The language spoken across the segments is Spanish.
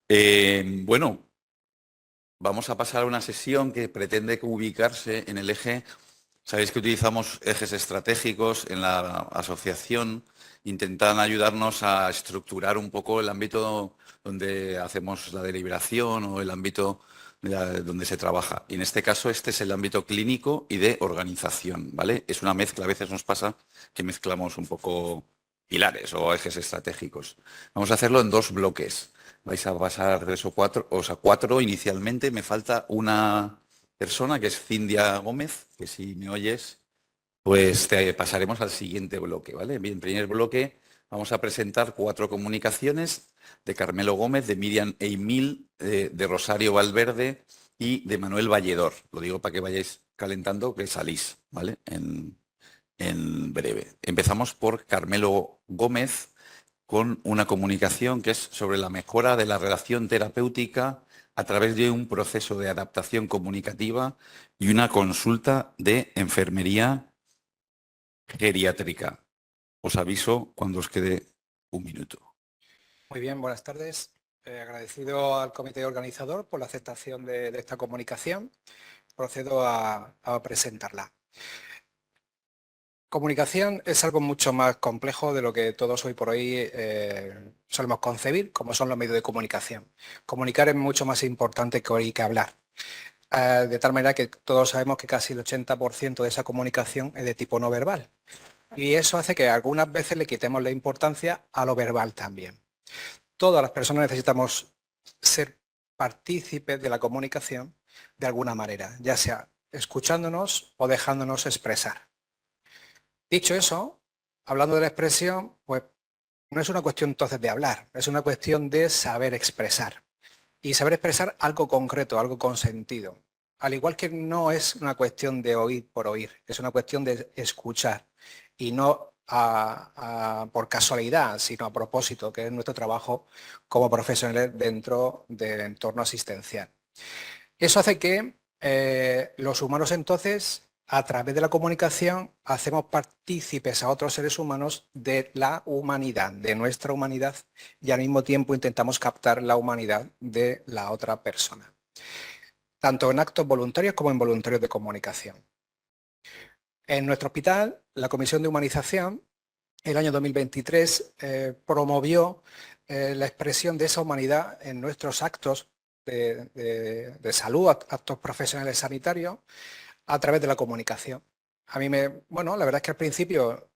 Bueno, vamos a pasar a una sesión que pretende ubicarse en el eje. Sabéis que utilizamos ejes estratégicos en la asociación, intentan ayudarnos a estructurar un poco el ámbito donde hacemos la deliberación o el ámbito donde se trabaja. Y en este caso, este es el ámbito clínico y de organización, ¿vale? Es una mezcla, a veces nos pasa que mezclamos un poco pilares o ejes estratégicos. Vamos a hacerlo en dos bloques. Vais a pasar tres o cuatro, o sea, cuatro inicialmente. Me falta una persona que es Cindia Gómez, que si me oyes, pues te pasaremos al siguiente bloque, ¿vale? Bien, en primer bloque vamos a presentar cuatro comunicaciones de Carmelo Gómez, de Miriam Eimil, de Rosario Valverde y de Manuel Valledor. Lo digo para que vayáis calentando, que salís, ¿vale? En breve. Empezamos por Carmelo Gómez con una comunicación que es sobre la mejora de la relación terapéutica a través de un proceso de adaptación comunicativa y una consulta de enfermería geriátrica. Os aviso cuando os quede un minuto. Muy bien, buenas tardes. Agradecido al comité organizador por la aceptación de esta comunicación. Procedo a presentarla. Comunicación es algo mucho más complejo de lo que todos hoy por hoy solemos concebir, como son los medios de comunicación. Comunicar es mucho más importante que oír que hablar. De tal manera que todos sabemos que casi el 80% de esa comunicación es de tipo no verbal. Y eso hace que algunas veces le quitemos la importancia a lo verbal también. Todas las personas necesitamos ser partícipes de la comunicación de alguna manera, ya sea escuchándonos o dejándonos expresar. Dicho eso, hablando de la expresión, pues no es una cuestión entonces de hablar, es una cuestión de saber expresar. Y saber expresar algo concreto, algo con sentido. Al igual que no es una cuestión de oír por oír, es una cuestión de escuchar. Y no por casualidad, sino a propósito, que es nuestro trabajo como profesionales dentro del entorno asistencial. Eso hace que los humanos entonces, a través de la comunicación, hacemos partícipes a otros seres humanos de la humanidad, de nuestra humanidad, y al mismo tiempo intentamos captar la humanidad de la otra persona, tanto en actos voluntarios como involuntarios de comunicación. En nuestro hospital, la Comisión de Humanización, el año 2023, promovió la expresión de esa humanidad en nuestros actos de salud, actos profesionales sanitarios, a través de la comunicación. Bueno, la verdad es que al principio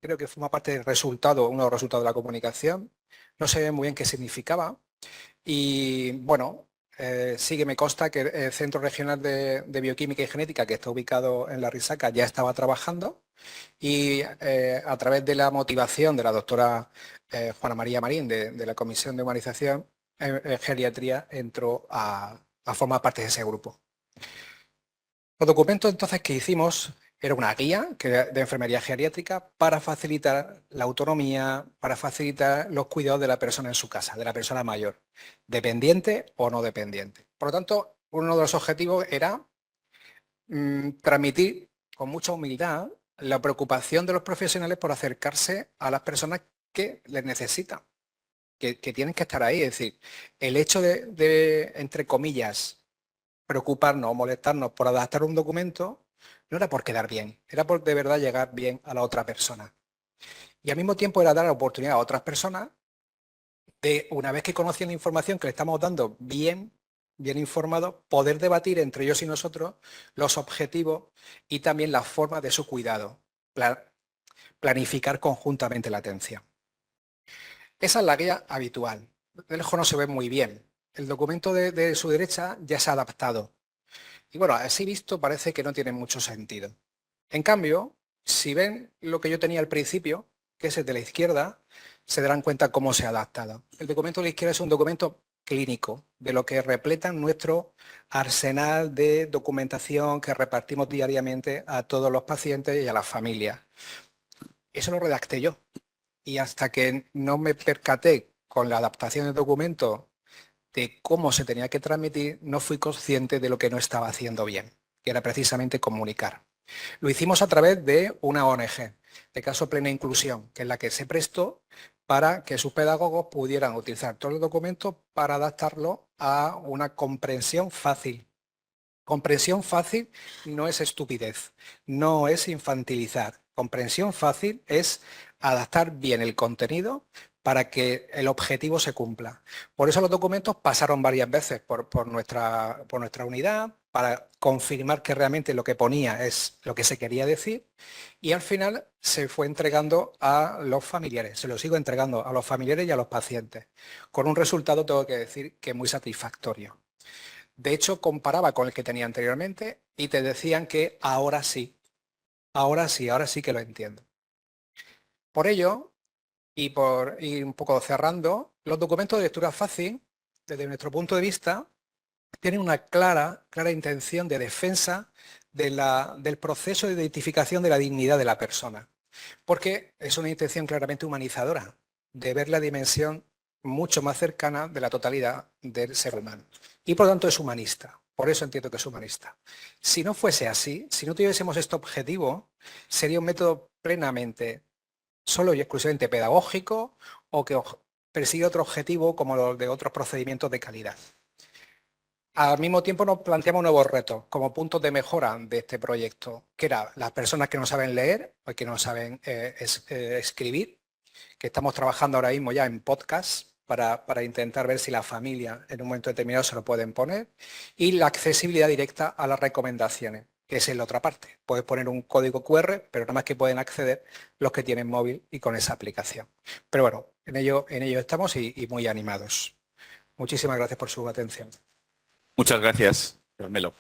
creo que forma parte del resultado, uno de los resultados de la comunicación. No sé muy bien qué significaba. Y bueno, sí que me consta que el Centro Regional de Bioquímica y Genética, que está ubicado en La Risaca, ya estaba trabajando y a través de la motivación de la doctora Juana María Marín de la Comisión de Humanización en Geriatría entró a formar parte de ese grupo. Los documentos entonces que hicimos era una guía de enfermería geriátrica para facilitar la autonomía, para facilitar los cuidados de la persona en su casa, de la persona mayor, dependiente o no dependiente. Por lo tanto, uno de los objetivos era transmitir con mucha humildad la preocupación de los profesionales por acercarse a las personas que les necesitan, que tienen que estar ahí. Es decir, el hecho de entre comillas, preocuparnos o molestarnos por adaptar un documento no era por quedar bien, era por de verdad llegar bien a la otra persona. Y al mismo tiempo era dar la oportunidad a otras personas de, una vez que conocían la información que le estamos dando bien informado, poder debatir entre ellos y nosotros los objetivos y también las formas de su cuidado, planificar conjuntamente la atención. Esa es la guía habitual. De lejos no se ve muy bien. El documento de su derecha ya se ha adaptado. Y bueno, así visto parece que no tiene mucho sentido. En cambio, si ven lo que yo tenía al principio, que es el de la izquierda, se darán cuenta cómo se ha adaptado. El documento de la izquierda es un documento clínico, de lo que repleta nuestro arsenal de documentación que repartimos diariamente a todos los pacientes y a las familias. Eso lo redacté yo. Y hasta que no me percaté con la adaptación del documento de cómo se tenía que transmitir, no fui consciente de lo que no estaba haciendo bien, que era precisamente comunicar. Lo hicimos a través de una ONG, de caso Plena Inclusión, que es la que se prestó para que sus pedagogos pudieran utilizar todos los documentos para adaptarlo a una comprensión fácil. Comprensión fácil no es estupidez, no es infantilizar. Comprensión fácil es adaptar bien el contenido para que el objetivo se cumpla. Por eso los documentos pasaron varias veces por nuestra unidad para confirmar que realmente lo que ponía es lo que se quería decir y al final se fue entregando a los familiares. Se lo sigo entregando a los familiares y a los pacientes, con un resultado, tengo que decir, que muy satisfactorio. De hecho, comparaba con el que tenía anteriormente y te decían que ahora sí que lo entiendo. Por ello, y por ir un poco cerrando, los documentos de lectura fácil, desde nuestro punto de vista, tienen una clara intención de defensa del proceso de identificación de la dignidad de la persona, porque es una intención claramente humanizadora, de ver la dimensión mucho más cercana de la totalidad del ser humano. Y por lo tanto es humanista. Por eso entiendo que es humanista. Si no fuese así, si no tuviésemos este objetivo, sería un método plenamente, solo y exclusivamente pedagógico o que persigue otro objetivo como los de otros procedimientos de calidad. Al mismo tiempo nos planteamos nuevos retos como puntos de mejora de este proyecto, que era las personas que no saben leer o que no saben escribir, que estamos trabajando ahora mismo ya en podcast para intentar ver si la familia en un momento determinado se lo pueden poner, y la accesibilidad directa a las recomendaciones, que es en la otra parte. Puedes poner un código QR, pero nada más que pueden acceder los que tienen móvil y con esa aplicación. Pero bueno, en ello estamos y muy animados. Muchísimas gracias por su atención. Muchas gracias, Carmelo.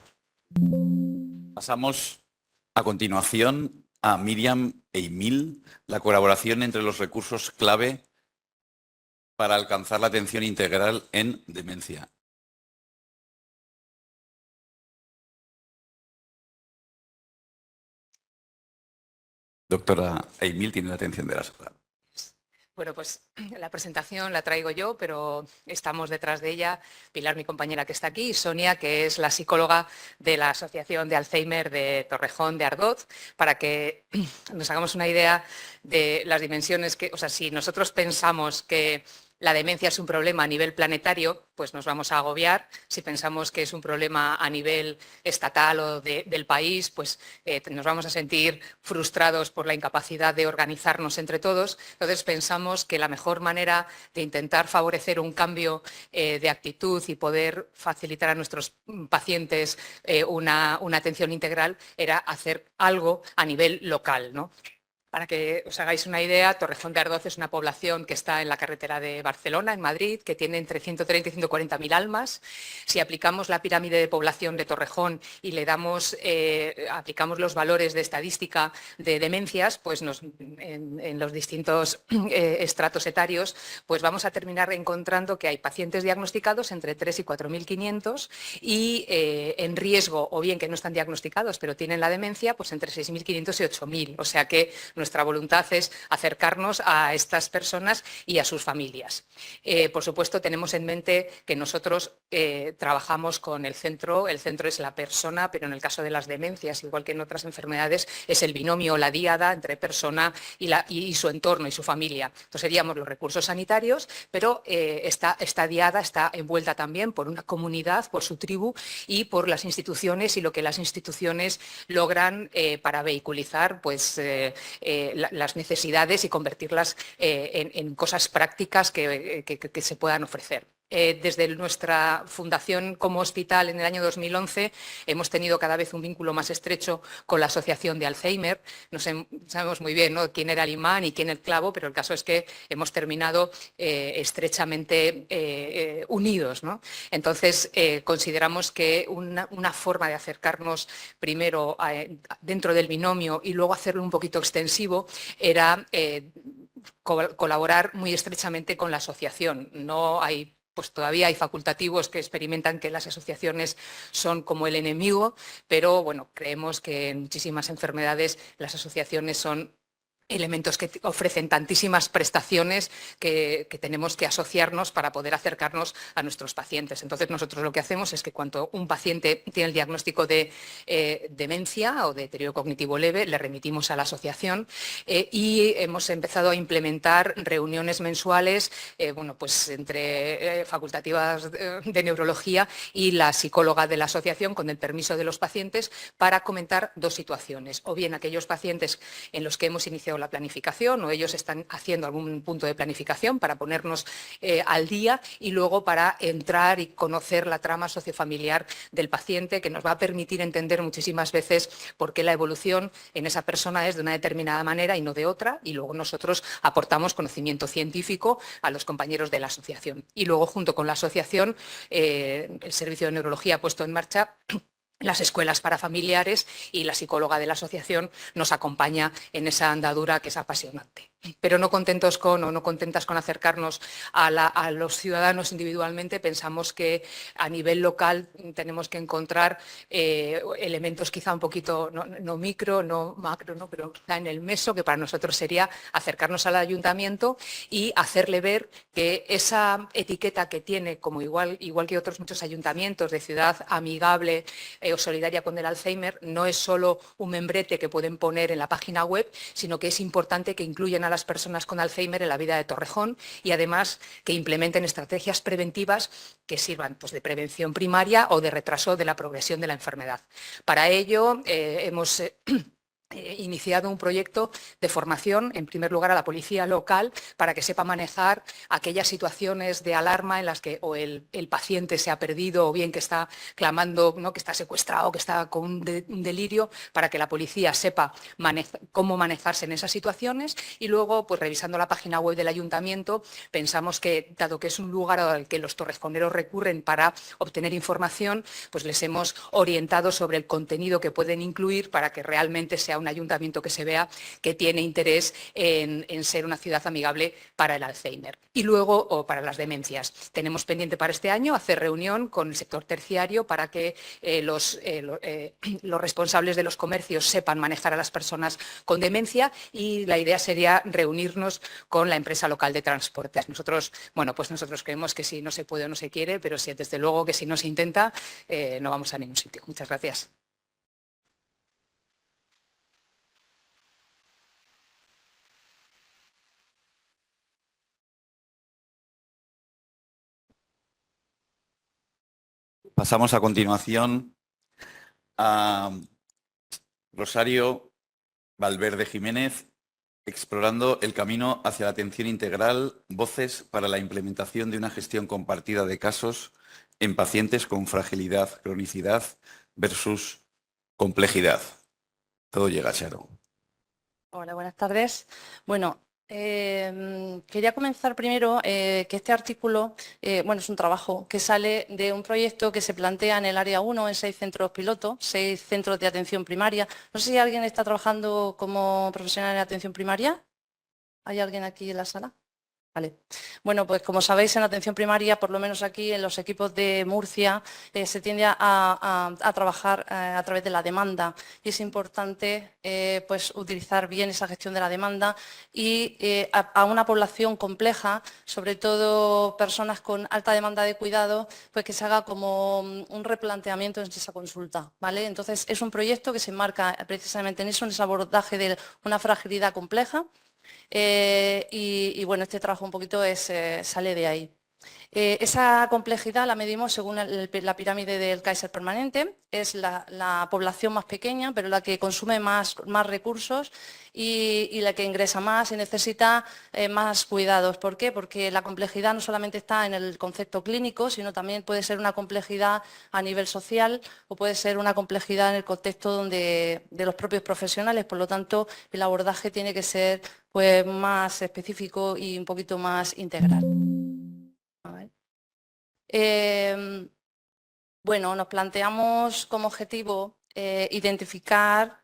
Pasamos a continuación a Miriam e Emil, la colaboración entre los recursos clave para alcanzar la atención integral en demencia. Doctora Emil tiene la atención de la sala. Bueno, pues la presentación la traigo yo, pero estamos detrás de ella Pilar, mi compañera que está aquí, y Sonia, que es la psicóloga de la Asociación de Alzheimer de Torrejón de Ardoz, para que nos hagamos una idea de las dimensiones que, o sea, si nosotros pensamos que la demencia es un problema a nivel planetario, pues nos vamos a agobiar. Si pensamos que es un problema a nivel estatal o del país, pues nos vamos a sentir frustrados por la incapacidad de organizarnos entre todos. Entonces pensamos que la mejor manera de intentar favorecer un cambio de actitud y poder facilitar a nuestros pacientes una atención integral era hacer algo a nivel local, ¿no? Para que os hagáis una idea, Torrejón de Ardoz es una población que está en la carretera de Barcelona, en Madrid, que tiene entre 130 y 140.000 almas. Si aplicamos la pirámide de población de Torrejón y le damos, aplicamos los valores de estadística de demencias, pues en los distintos estratos etarios, pues vamos a terminar encontrando que hay pacientes diagnosticados entre 3 y 4.500 y en riesgo, o bien que no están diagnosticados, pero tienen la demencia, pues entre 6.500 y 8.000. O sea que nuestra voluntad es acercarnos a estas personas y a sus familias. Por supuesto, tenemos en mente que nosotros trabajamos con el centro es la persona, pero en el caso de las demencias, igual que en otras enfermedades, es el binomio, la díada entre persona y su entorno y su familia. Entonces seríamos los recursos sanitarios, pero esta diada está envuelta también por una comunidad, por su tribu y por las instituciones y lo que las instituciones logran para vehiculizar pues, las necesidades y convertirlas en cosas prácticas que se puedan ofrecer. Desde nuestra fundación como hospital en el año 2011 hemos tenido cada vez un vínculo más estrecho con la Asociación de Alzheimer. Sabemos muy bien, ¿no?, quién era el imán y quién el clavo, pero el caso es que hemos terminado estrechamente unidos, ¿no? Entonces, consideramos que una forma de acercarnos primero dentro del binomio y luego hacerlo un poquito extensivo era colaborar muy estrechamente con la asociación. Pues todavía hay facultativos que experimentan que las asociaciones son como el enemigo, pero bueno, creemos que en muchísimas enfermedades las asociaciones son elementos que ofrecen tantísimas prestaciones que tenemos que asociarnos para poder acercarnos a nuestros pacientes. Entonces, nosotros lo que hacemos es que cuando un paciente tiene el diagnóstico de demencia o de deterioro cognitivo leve, le remitimos a la asociación y hemos empezado a implementar reuniones mensuales bueno, pues entre facultativas de neurología y la psicóloga de la asociación, con el permiso de los pacientes, para comentar dos situaciones. O bien aquellos pacientes en los que hemos iniciado la planificación o ellos están haciendo algún punto de planificación para ponernos al día, y luego para entrar y conocer la trama sociofamiliar del paciente, que nos va a permitir entender muchísimas veces por qué la evolución en esa persona es de una determinada manera y no de otra, y luego nosotros aportamos conocimiento científico a los compañeros de la asociación. Y luego, junto con la asociación, el Servicio de Neurología ha puesto en marcha las escuelas para familiares, y la psicóloga de la asociación nos acompaña en esa andadura que es apasionante. Pero no contentas con acercarnos a los ciudadanos individualmente, pensamos que a nivel local tenemos que encontrar elementos quizá un poquito, no micro, no macro, ¿no? Pero quizá en el meso, que para nosotros sería acercarnos al ayuntamiento y hacerle ver que esa etiqueta que tiene, como igual que otros muchos ayuntamientos, de ciudad amigable o solidaria con el Alzheimer, no es solo un membrete que pueden poner en la página web, sino que es importante que incluyan a las personas con Alzheimer en la vida de Torrejón, y además que implementen estrategias preventivas que sirvan pues, de prevención primaria o de retraso de la progresión de la enfermedad. Para ello hemos iniciado un proyecto de formación, en primer lugar, a la policía local, para que sepa manejar aquellas situaciones de alarma en las que o el paciente se ha perdido, o bien que está clamando, ¿no?, que está secuestrado, que está con un delirio, para que la policía sepa cómo manejarse en esas situaciones. Y luego, pues revisando la página web del ayuntamiento, pensamos que, dado que es un lugar al que los torrejoneros recurren para obtener información, pues les hemos orientado sobre el contenido que pueden incluir para que realmente sea un ayuntamiento que se vea que tiene interés en ser una ciudad amigable para el Alzheimer. Y luego, o para las demencias, tenemos pendiente para este año hacer reunión con el sector terciario para que los responsables de los comercios sepan manejar a las personas con demencia, y la idea sería reunirnos con la empresa local de transportes. Nosotros creemos que si no se puede o no se quiere, pero sí, desde luego que si no se intenta, no vamos a ningún sitio. Muchas gracias. Pasamos a continuación a Rosario Valverde Jiménez, explorando el camino hacia la atención integral, voces para la implementación de una gestión compartida de casos en pacientes con fragilidad, cronicidad versus complejidad. Todo llega, Charo. Hola, buenas tardes. Bueno, quería comenzar primero que este artículo es un trabajo que sale de un proyecto que se plantea en el área 1 en 6 centros piloto, 6 centros de atención primaria. No sé si alguien está trabajando como profesional en atención primaria. ¿Hay alguien aquí en la sala? Vale. Bueno, pues como sabéis, en atención primaria, por lo menos aquí en los equipos de Murcia, se tiende a trabajar a través de la demanda, y es importante pues utilizar bien esa gestión de la demanda y a una población compleja, sobre todo personas con alta demanda de cuidado, pues que se haga como un replanteamiento en esa consulta, ¿vale? Entonces es un proyecto que se enmarca precisamente en eso, en ese abordaje de una fragilidad compleja. Bueno, este trabajo un poquito sale de ahí. Esa complejidad la medimos según la pirámide del Kaiser permanente. Es la población más pequeña, pero la que consume más recursos y la que ingresa más y necesita más cuidados. ¿Por qué? Porque la complejidad no solamente está en el concepto clínico, sino también puede ser una complejidad a nivel social o puede ser una complejidad en el contexto de los propios profesionales. Por lo tanto, el abordaje tiene que ser pues, más específico y un poquito más integral. Bueno, nos planteamos como objetivo identificar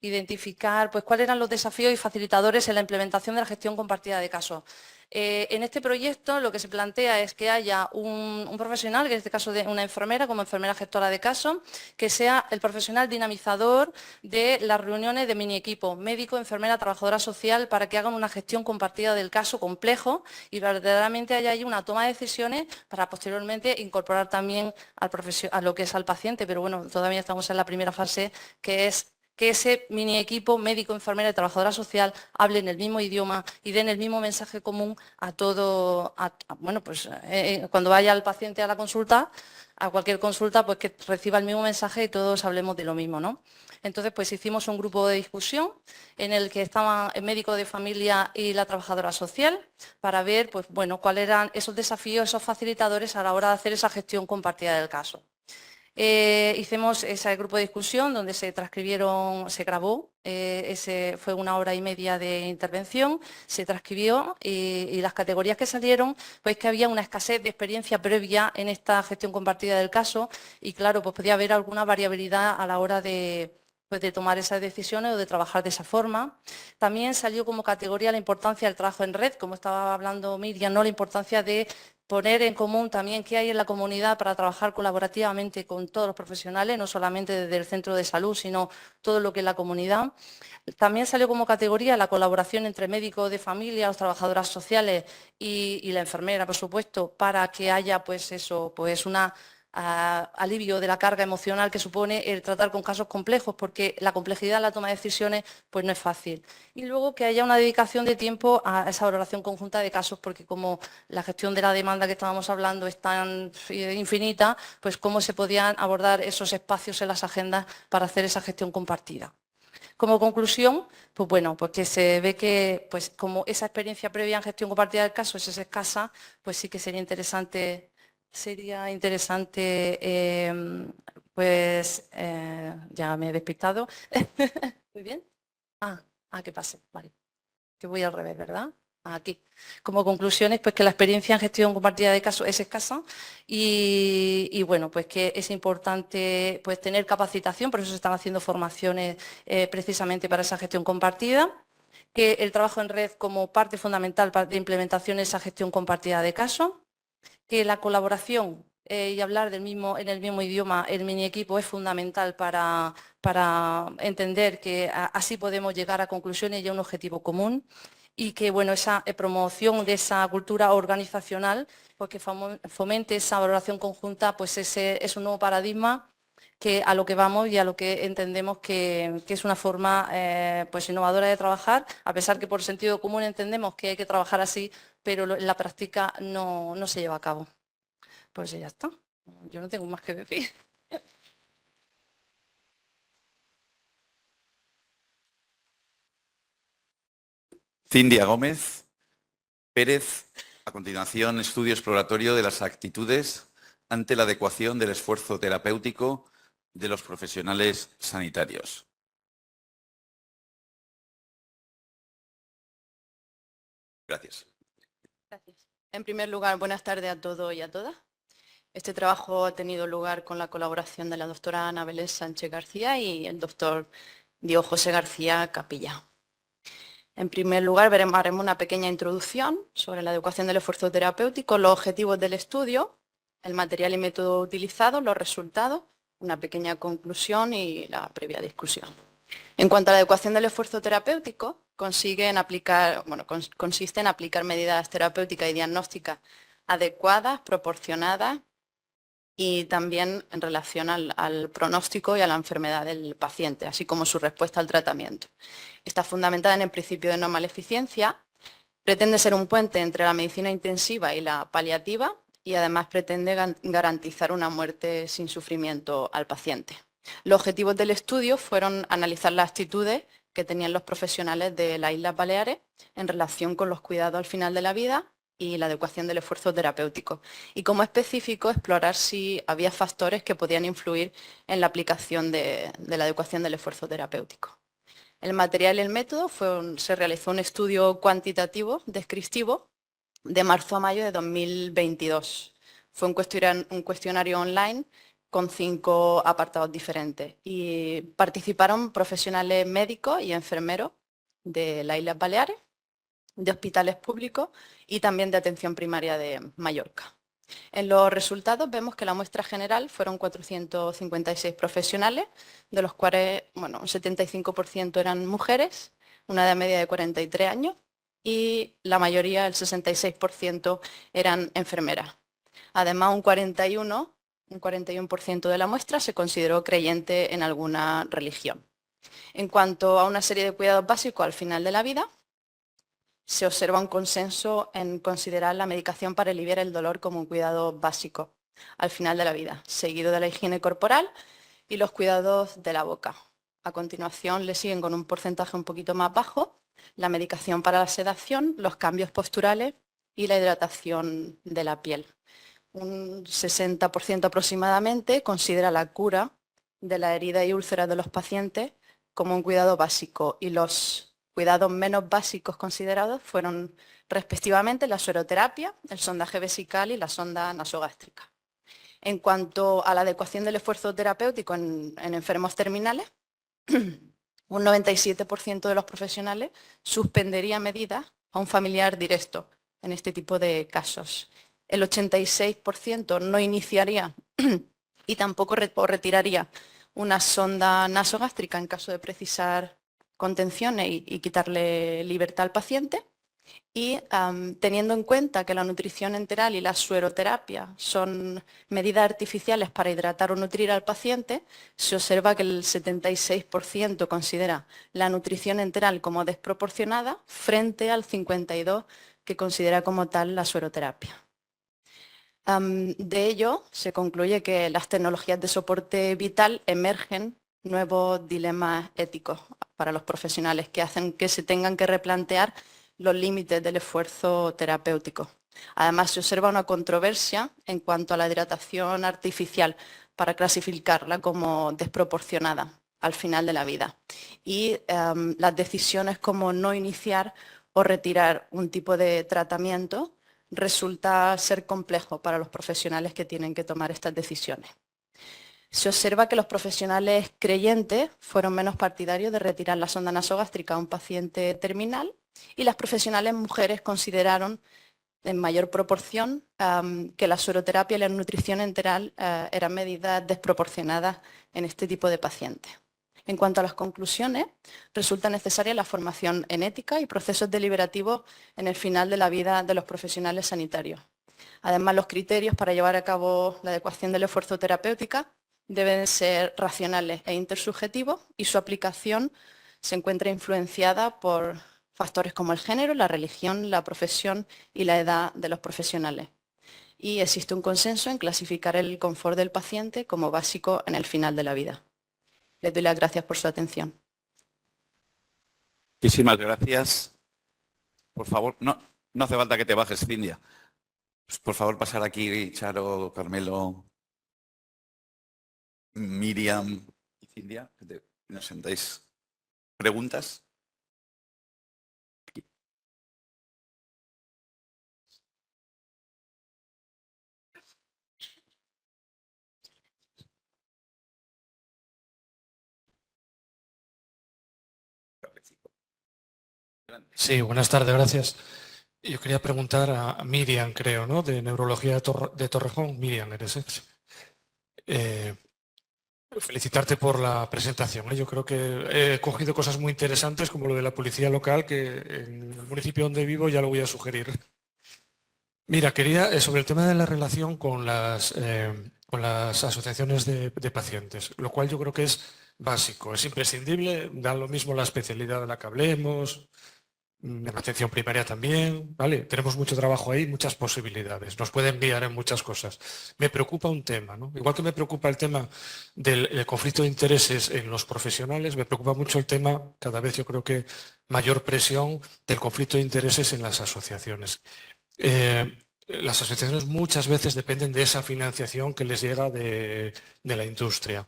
identificar pues, cuáles eran los desafíos y facilitadores en la implementación de la gestión compartida de casos. En este proyecto lo que se plantea es que haya un profesional, que en este caso de una enfermera como enfermera gestora de casos, que sea el profesional dinamizador de las reuniones de mini equipo, médico, enfermera, trabajadora social, para que hagan una gestión compartida del caso complejo y verdaderamente haya ahí una toma de decisiones para posteriormente incorporar también a lo que es al paciente, pero bueno, todavía estamos en la primera fase, que es que ese mini equipo médico, enfermera y trabajadora social hablen el mismo idioma y den el mismo mensaje común a todo, bueno, pues cuando vaya el paciente a la consulta, a cualquier consulta, pues que reciba el mismo mensaje y todos hablemos de lo mismo, ¿no? Entonces, pues hicimos un grupo de discusión en el que estaban el médico de familia y la trabajadora social para ver, pues bueno, cuáles eran esos desafíos, esos facilitadores a la hora de hacer esa gestión compartida del caso. Hicimos ese grupo de discusión donde se transcribieron, se grabó, fue 1 hora y media de intervención, se transcribió y las categorías que salieron, pues que había una escasez de experiencia previa en esta gestión compartida del caso y claro, pues podía haber alguna variabilidad a la hora de tomar esas decisiones o de trabajar de esa forma. También salió como categoría la importancia del trabajo en red, como estaba hablando Miriam, ¿no? La importancia de poner en común también qué hay en la comunidad para trabajar colaborativamente con todos los profesionales, no solamente desde el centro de salud, sino todo lo que es la comunidad. También salió como categoría la colaboración entre médicos de familia, las trabajadoras sociales y la enfermera, por supuesto, para que haya pues eso, pues una alivio de la carga emocional que supone el tratar con casos complejos, porque la complejidad en la toma de decisiones pues no es fácil. Y luego que haya una dedicación de tiempo a esa valoración conjunta de casos, porque como la gestión de la demanda que estábamos hablando es tan infinita, pues cómo se podían abordar esos espacios en las agendas para hacer esa gestión compartida. Como conclusión, pues bueno, pues que se ve que pues como esa experiencia previa en gestión compartida del caso es escasa, pues sí que sería interesante pues ya me he despistado. Muy bien. Que pase, vale. Que voy al revés, ¿verdad? Aquí. Como conclusiones, pues que la experiencia en gestión compartida de casos es escasa y bueno, pues que es importante pues tener capacitación, por eso se están haciendo formaciones precisamente para esa gestión compartida, que el trabajo en red como parte fundamental de implementación de esa gestión compartida de casos, que la colaboración y hablar en el mismo idioma, el mini equipo es fundamental para entender que así podemos llegar a conclusiones y a un objetivo común y que bueno, esa promoción de esa cultura organizacional, porque fomente esa valoración conjunta, pues es un nuevo paradigma a lo que vamos y a lo que entendemos que es una forma pues innovadora de trabajar, a pesar que por sentido común entendemos que hay que trabajar así, pero en la práctica no se lleva a cabo. Pues ya está. Yo no tengo más que decir. Cindia Gómez Pérez, a continuación, estudio exploratorio de las actitudes ante la adecuación del esfuerzo terapéutico de los profesionales sanitarios. Gracias. Gracias. En primer lugar, buenas tardes a todos y a todas. Este trabajo ha tenido lugar con la colaboración de la doctora Ana Belén Sánchez García y el doctor Diego José García Capilla. En primer lugar, haremos una pequeña introducción sobre la adecuación del esfuerzo terapéutico, los objetivos del estudio, el material y método utilizado, los resultados, una pequeña conclusión y la previa discusión. En cuanto a la adecuación del esfuerzo terapéutico, consiste en aplicar medidas terapéuticas y diagnósticas adecuadas, proporcionadas y también en relación al pronóstico y a la enfermedad del paciente, así como su respuesta al tratamiento. Está fundamentada en el principio de no maleficencia, pretende ser un puente entre la medicina intensiva y la paliativa y además pretende garantizar una muerte sin sufrimiento al paciente. Los objetivos del estudio fueron analizar las actitudes que tenían los profesionales de las Islas Baleares en relación con los cuidados al final de la vida y la adecuación del esfuerzo terapéutico. Y como específico, explorar si había factores que podían influir en la aplicación de la adecuación del esfuerzo terapéutico. El material y el método se realizó un estudio cuantitativo descriptivo de marzo a mayo de 2022. Fue un cuestionario online con 5 apartados diferentes. Y participaron profesionales médicos y enfermeros de las Islas Baleares, de hospitales públicos y también de atención primaria de Mallorca. En los resultados vemos que la muestra general fueron 456 profesionales, de los cuales un 75% eran mujeres, una edad media de 43 años, y la mayoría, el 66%, eran enfermeras. Además, un 41% de la muestra se consideró creyente en alguna religión. En cuanto a una serie de cuidados básicos al final de la vida, se observa un consenso en considerar la medicación para aliviar el dolor como un cuidado básico al final de la vida, seguido de la higiene corporal y los cuidados de la boca. A continuación le siguen con un porcentaje un poquito más bajo la medicación para la sedación, los cambios posturales y la hidratación de la piel. Un 60% aproximadamente considera la cura de la herida y úlceras de los pacientes como un cuidado básico, y los cuidados menos básicos considerados fueron respectivamente la sueroterapia, el sondaje vesical y la sonda nasogástrica. En cuanto a la adecuación del esfuerzo terapéutico en enfermos terminales, un 97% de los profesionales suspendería medidas a un familiar directo en este tipo de casos. El 86% no iniciaría y tampoco retiraría una sonda nasogástrica en caso de precisar contenciones y quitarle libertad al paciente. Y teniendo en cuenta que la nutrición enteral y la sueroterapia son medidas artificiales para hidratar o nutrir al paciente, se observa que el 76% considera la nutrición enteral como desproporcionada frente al 52% que considera como tal la sueroterapia. De ello se concluye que las tecnologías de soporte vital emergen nuevos dilemas éticos para los profesionales que hacen que se tengan que replantear los límites del esfuerzo terapéutico. Además, se observa una controversia en cuanto a la hidratación artificial para clasificarla como desproporcionada al final de la vida. Y las decisiones como no iniciar o retirar un tipo de tratamiento resulta ser complejo para los profesionales que tienen que tomar estas decisiones. Se observa que los profesionales creyentes fueron menos partidarios de retirar la sonda nasogástrica a un paciente terminal, y las profesionales mujeres consideraron en mayor proporción que la sueroterapia y la nutrición enteral eran medidas desproporcionadas en este tipo de pacientes. En cuanto a las conclusiones, resulta necesaria la formación en ética y procesos deliberativos en el final de la vida de los profesionales sanitarios. Además, los criterios para llevar a cabo la adecuación del esfuerzo terapéutica deben ser racionales e intersubjetivos, y su aplicación se encuentra influenciada por factores como el género, la religión, la profesión y la edad de los profesionales. Y existe un consenso en clasificar el confort del paciente como básico en el final de la vida. Les doy las gracias por su atención. Muchísimas gracias. Por favor, no hace falta que te bajes, Cindia. Pues, por favor, pasar aquí, Charo, Carmelo, Miriam y Cindia, que nos sentáis. ¿Preguntas? Sí, buenas tardes, gracias. Yo quería preguntar a Miriam, creo, ¿no? De Neurología de Torrejón. Miriam, eres, felicitarte por la presentación. Yo creo que he cogido cosas muy interesantes, como lo de la policía local, que en el municipio donde vivo ya lo voy a sugerir. Mira, quería, sobre el tema de la relación con las asociaciones de pacientes, lo cual yo creo que es básico, es imprescindible, da lo mismo la especialidad de la que hablemos, en atención primaria también, ¿vale? Tenemos mucho trabajo ahí, muchas posibilidades, nos pueden guiar en muchas cosas. Me preocupa un tema, ¿no? Igual que me preocupa el tema del conflicto de intereses en los profesionales, me preocupa mucho el tema, cada vez yo creo que mayor presión del conflicto de intereses en las asociaciones. Las asociaciones muchas veces dependen de esa financiación que les llega de la industria.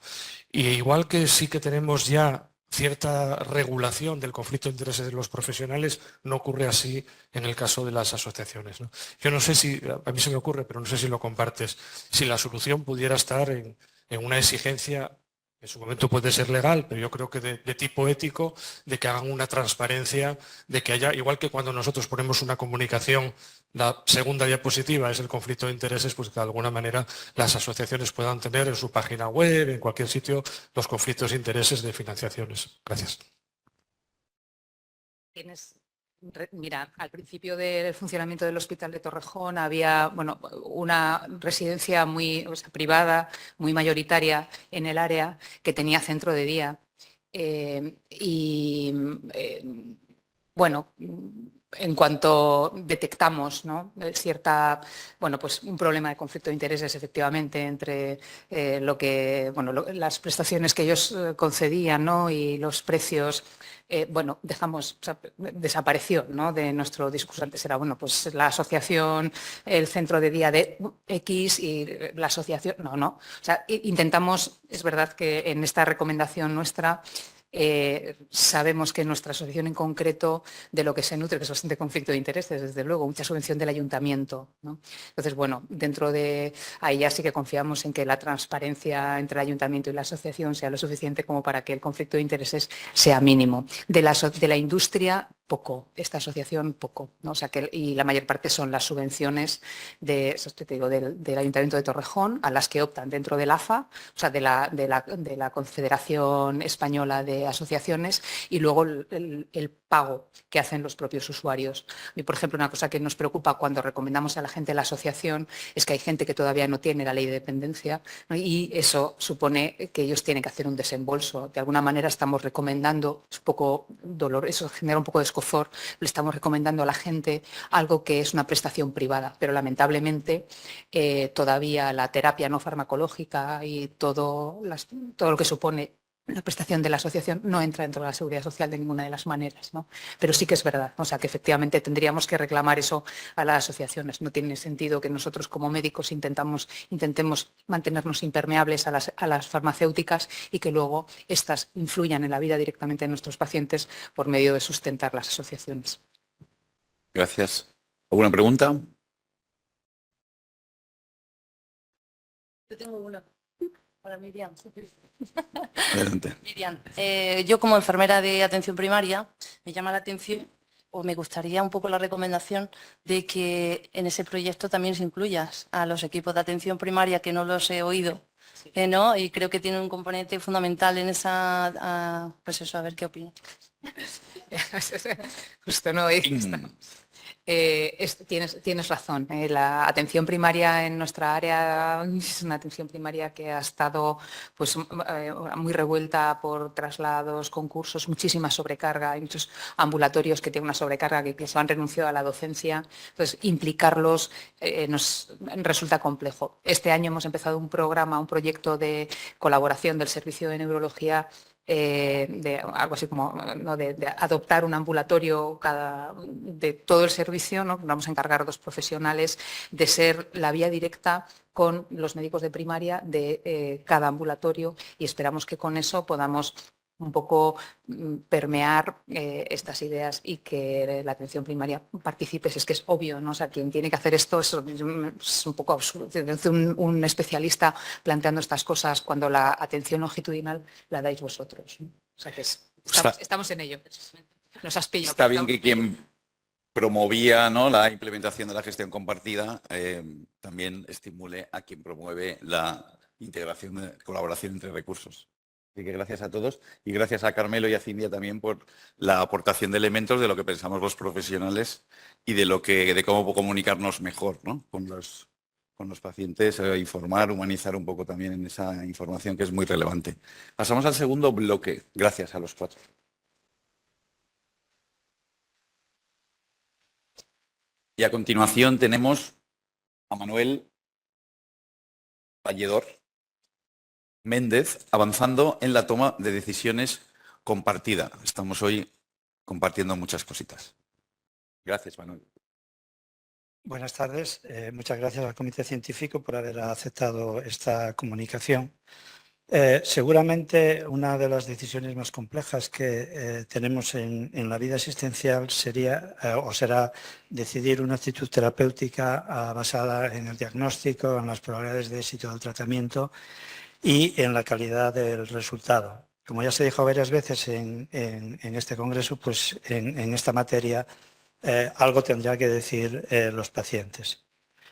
Y igual que sí que tenemos ya cierta regulación del conflicto de intereses de los profesionales, no ocurre así en el caso de las asociaciones, ¿no? Yo no sé si, a mí se me ocurre, pero no sé si lo compartes, si la solución pudiera estar en en una exigencia, en su momento puede ser legal, pero yo creo que de tipo ético, de que hagan una transparencia, de que haya, igual que cuando nosotros ponemos una comunicación, la segunda diapositiva es el conflicto de intereses, pues de alguna manera las asociaciones puedan tener en su página web, en cualquier sitio, los conflictos de intereses de financiaciones. Gracias. Mira, al principio del funcionamiento del Hospital de Torrejón había una residencia muy privada, muy mayoritaria en el área, que tenía centro de día. En cuanto detectamos, ¿no?, un problema de conflicto de intereses efectivamente entre las prestaciones que ellos concedían, ¿no?, y los precios, desapareció, ¿no?, de nuestro discurso. Antes era la asociación, el centro de día de X y la asociación. No. Intentamos, es verdad que en esta recomendación nuestra, sabemos que nuestra asociación en concreto de lo que se nutre, que es bastante conflicto de intereses, desde luego, mucha subvención del ayuntamiento, ¿no? Entonces, dentro de ahí ya sí que confiamos en que la transparencia entre el ayuntamiento y la asociación sea lo suficiente como para que el conflicto de intereses sea mínimo. De la industria, poco, esta asociación poco, ¿no? Y la mayor parte son las subvenciones del Ayuntamiento de Torrejón, a las que optan dentro del AFA, de la Confederación Española de Asociaciones, y luego el pago que hacen los propios usuarios. Y, por ejemplo, una cosa que nos preocupa cuando recomendamos a la gente la asociación es que hay gente que todavía no tiene la ley de dependencia, ¿no? Y eso supone que ellos tienen que hacer un desembolso. De alguna manera estamos recomendando, es un poco dolor, eso genera un poco de escozor, le estamos recomendando a la gente algo que es una prestación privada, pero lamentablemente todavía la terapia no farmacológica y todo lo que supone la prestación de la asociación no entra dentro de la seguridad social de ninguna de las maneras, ¿no? Pero sí que es verdad, que efectivamente tendríamos que reclamar eso a las asociaciones. No tiene sentido que nosotros como médicos intentemos mantenernos impermeables a las farmacéuticas y que luego éstas influyan en la vida directamente de nuestros pacientes por medio de sustentar las asociaciones. Gracias. ¿Alguna pregunta? Yo tengo una. Para Miriam. Adelante. Miriam, yo como enfermera de atención primaria me llama la atención o me gustaría un poco la recomendación de que en ese proyecto también se incluyas a los equipos de atención primaria, que no los he oído, ¿no? Y creo que tienen un componente fundamental en esa... pues eso, a ver qué opinas. Justo, ¿no? Tienes razón. La atención primaria en nuestra área es una atención primaria que ha estado muy revuelta por traslados, concursos, muchísima sobrecarga. Hay muchos ambulatorios que tienen una sobrecarga que incluso han renunciado a la docencia. Entonces, implicarlos nos resulta complejo. Este año hemos empezado un proyecto de colaboración del Servicio de Neurología, de algo así como, ¿no?, de adoptar un ambulatorio de todo el servicio, ¿no? Vamos a encargar 2 profesionales de ser la vía directa con los médicos de primaria de cada ambulatorio, y esperamos que con eso podamos un poco permear estas ideas y que la atención primaria participe. Es que es obvio, ¿no? Quien tiene que hacer esto es un poco absurdo. Un especialista planteando estas cosas cuando la atención longitudinal la dais vosotros, ¿no? Estamos en ello. Nos has pillado. Está bien que quien promovía, ¿no?, la implementación de la gestión compartida también estimule a quien promueve la integración de colaboración entre recursos. Así que gracias a todos y gracias a Carmelo y a Cindia también por la aportación de elementos de lo que pensamos los profesionales y de cómo comunicarnos mejor, ¿no?, con los pacientes, informar, humanizar un poco también en esa información que es muy relevante. Pasamos al segundo bloque. Gracias a los 4. Y a continuación tenemos a Manuel Valledor Méndez, avanzando en la toma de decisiones compartida. Estamos hoy compartiendo muchas cositas. Gracias, Manuel. Buenas tardes. Muchas gracias al Comité Científico por haber aceptado esta comunicación. Seguramente una de las decisiones más complejas que tenemos en la vida asistencial será decidir una actitud terapéutica basada en el diagnóstico, en las probabilidades de éxito del tratamiento y en la calidad del resultado. Como ya se dijo varias veces en este congreso, pues en esta materia algo tendrán que decir los pacientes.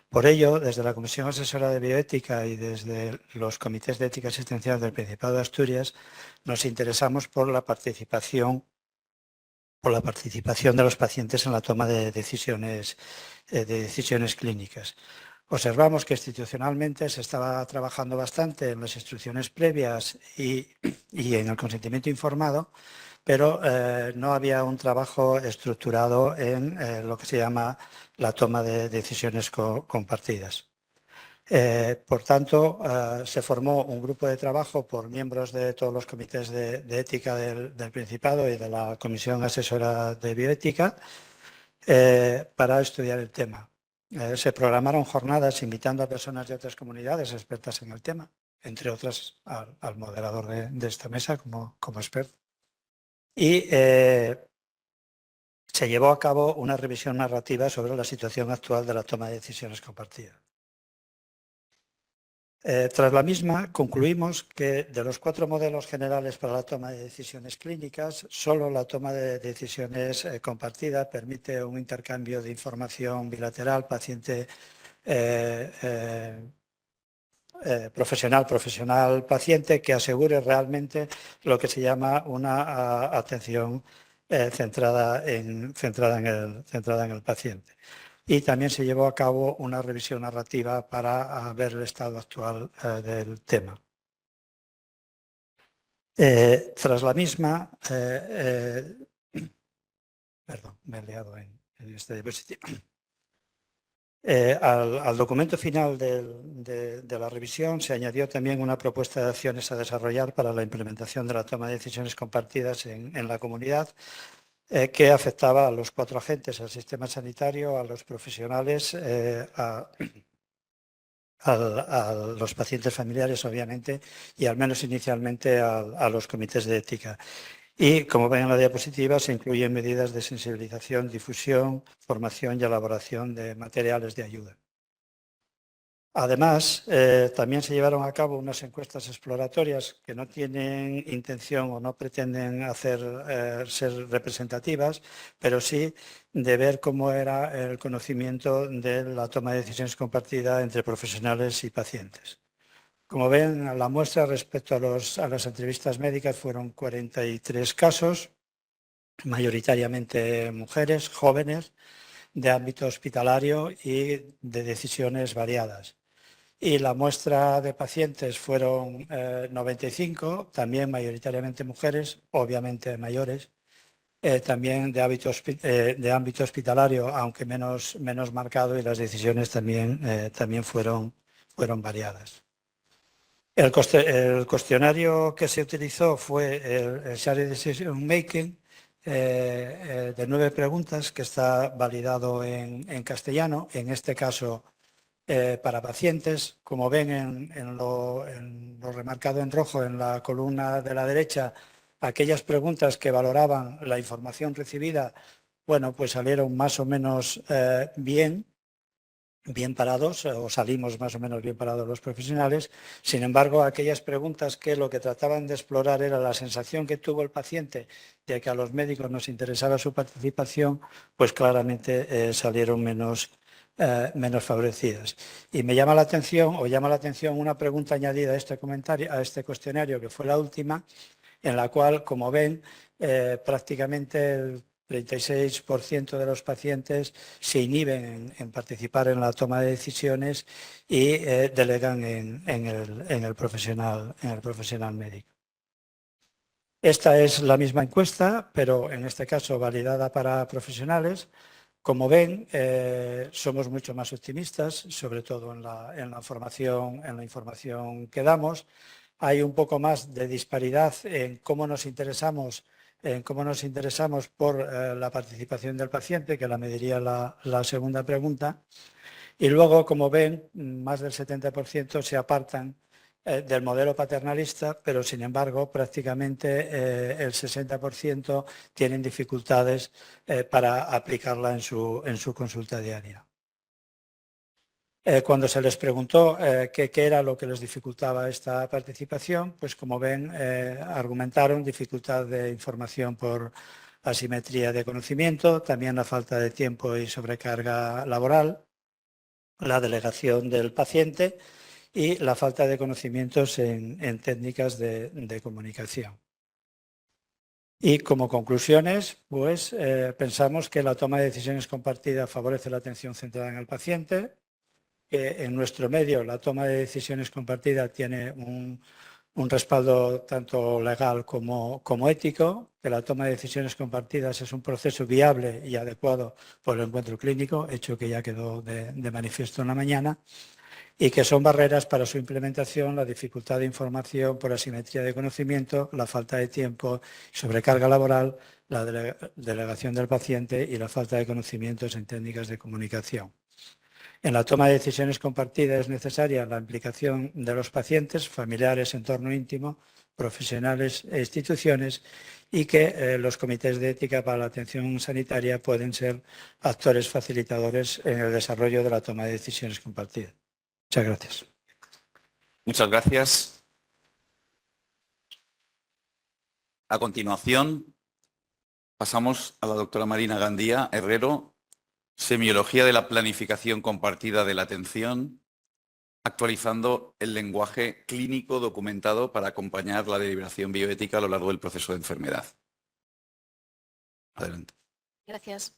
Por ello, desde la Comisión Asesora de Bioética y desde los comités de ética asistencial del Principado de Asturias, nos interesamos por la participación de los pacientes en la toma de decisiones clínicas. Observamos que institucionalmente se estaba trabajando bastante en las instrucciones previas y en el consentimiento informado, pero no había un trabajo estructurado en lo que se llama la toma de decisiones compartidas. Por tanto, se formó un grupo de trabajo por miembros de todos los comités de ética del Principado y de la Comisión Asesora de Bioética para estudiar el tema. Se programaron jornadas invitando a personas de otras comunidades expertas en el tema, entre otras al moderador de esta mesa como experto. Y se llevó a cabo una revisión narrativa sobre la situación actual de la toma de decisiones compartida. Tras la misma, concluimos que de los 4 modelos generales para la toma de decisiones clínicas, solo la toma de decisiones compartida permite un intercambio de información bilateral paciente profesional-paciente que asegure realmente lo que se llama una atención centrada en el paciente. Y también se llevó a cabo una revisión narrativa para ver el estado actual del tema. Tras la misma, perdón, me he liado en este diapositiva. Al documento final de la revisión se añadió también una propuesta de acciones a desarrollar para la implementación de la toma de decisiones compartidas en la comunidad, que afectaba a los 4 agentes, al sistema sanitario, a los profesionales, a los pacientes familiares, obviamente, y al menos inicialmente a los comités de ética. Y, como ven en la diapositiva, se incluyen medidas de sensibilización, difusión, formación y elaboración de materiales de ayuda. Además, también se llevaron a cabo unas encuestas exploratorias que no tienen intención o no pretenden ser representativas, pero sí de ver cómo era el conocimiento de la toma de decisiones compartida entre profesionales y pacientes. Como ven, la muestra respecto a las entrevistas médicas fueron 43 casos, mayoritariamente mujeres, jóvenes, de ámbito hospitalario y de decisiones variadas. Y la muestra de pacientes fueron 95, también mayoritariamente mujeres, obviamente mayores, también de ámbito hospitalario, aunque menos marcado, y las decisiones también fueron variadas. El cuestionario que se utilizó fue el Shared Decision Making, de 9 preguntas, que está validado en castellano, en este caso para pacientes. Como ven en lo remarcado en rojo en la columna de la derecha, aquellas preguntas que valoraban la información recibida, bueno, pues salieron más o menos bien parados, o salimos más o menos bien parados los profesionales. Sin embargo, aquellas preguntas que lo que trataban de explorar era la sensación que tuvo el paciente de que a los médicos nos interesaba su participación, pues claramente salieron menos favorecidas. Y me llama la atención una pregunta añadida a este cuestionario, que fue la última, en la cual, como ven, prácticamente el 36% de los pacientes se inhiben en participar en la toma de decisiones y delegan en el profesional médico. Esta es la misma encuesta, pero en este caso validada para profesionales. Como ven, somos mucho más optimistas, sobre todo en la información que damos. Hay un poco más de disparidad en cómo nos interesamos por la participación del paciente, que la mediría la segunda pregunta. Y luego, como ven, más del 70% se apartan del modelo paternalista, pero sin embargo prácticamente el 60% tienen dificultades para aplicarla en su consulta diaria. Cuando se les preguntó qué era lo que les dificultaba esta participación, pues como ven, argumentaron dificultad de información por asimetría de conocimiento, también la falta de tiempo y sobrecarga laboral, la delegación del paciente y la falta de conocimientos en técnicas de comunicación. Y como conclusiones, pues pensamos que la toma de decisiones compartida favorece la atención centrada en el paciente, que en nuestro medio la toma de decisiones compartida tiene un respaldo tanto legal como ético, que la toma de decisiones compartidas es un proceso viable y adecuado por el encuentro clínico, hecho que ya quedó de manifiesto en la mañana, y que son barreras para su implementación la dificultad de información por asimetría de conocimiento, la falta de tiempo, sobrecarga laboral, la delegación del paciente y la falta de conocimientos en técnicas de comunicación. En la toma de decisiones compartida es necesaria la implicación de los pacientes, familiares, entorno íntimo, profesionales e instituciones, y que los comités de ética para la atención sanitaria pueden ser actores facilitadores en el desarrollo de la toma de decisiones compartida. Muchas gracias. Muchas gracias. A continuación, pasamos a la doctora Marina Gandía Herrero, Semiología de la planificación compartida de la atención, actualizando el lenguaje clínico documentado para acompañar la deliberación bioética a lo largo del proceso de enfermedad. Adelante. Gracias.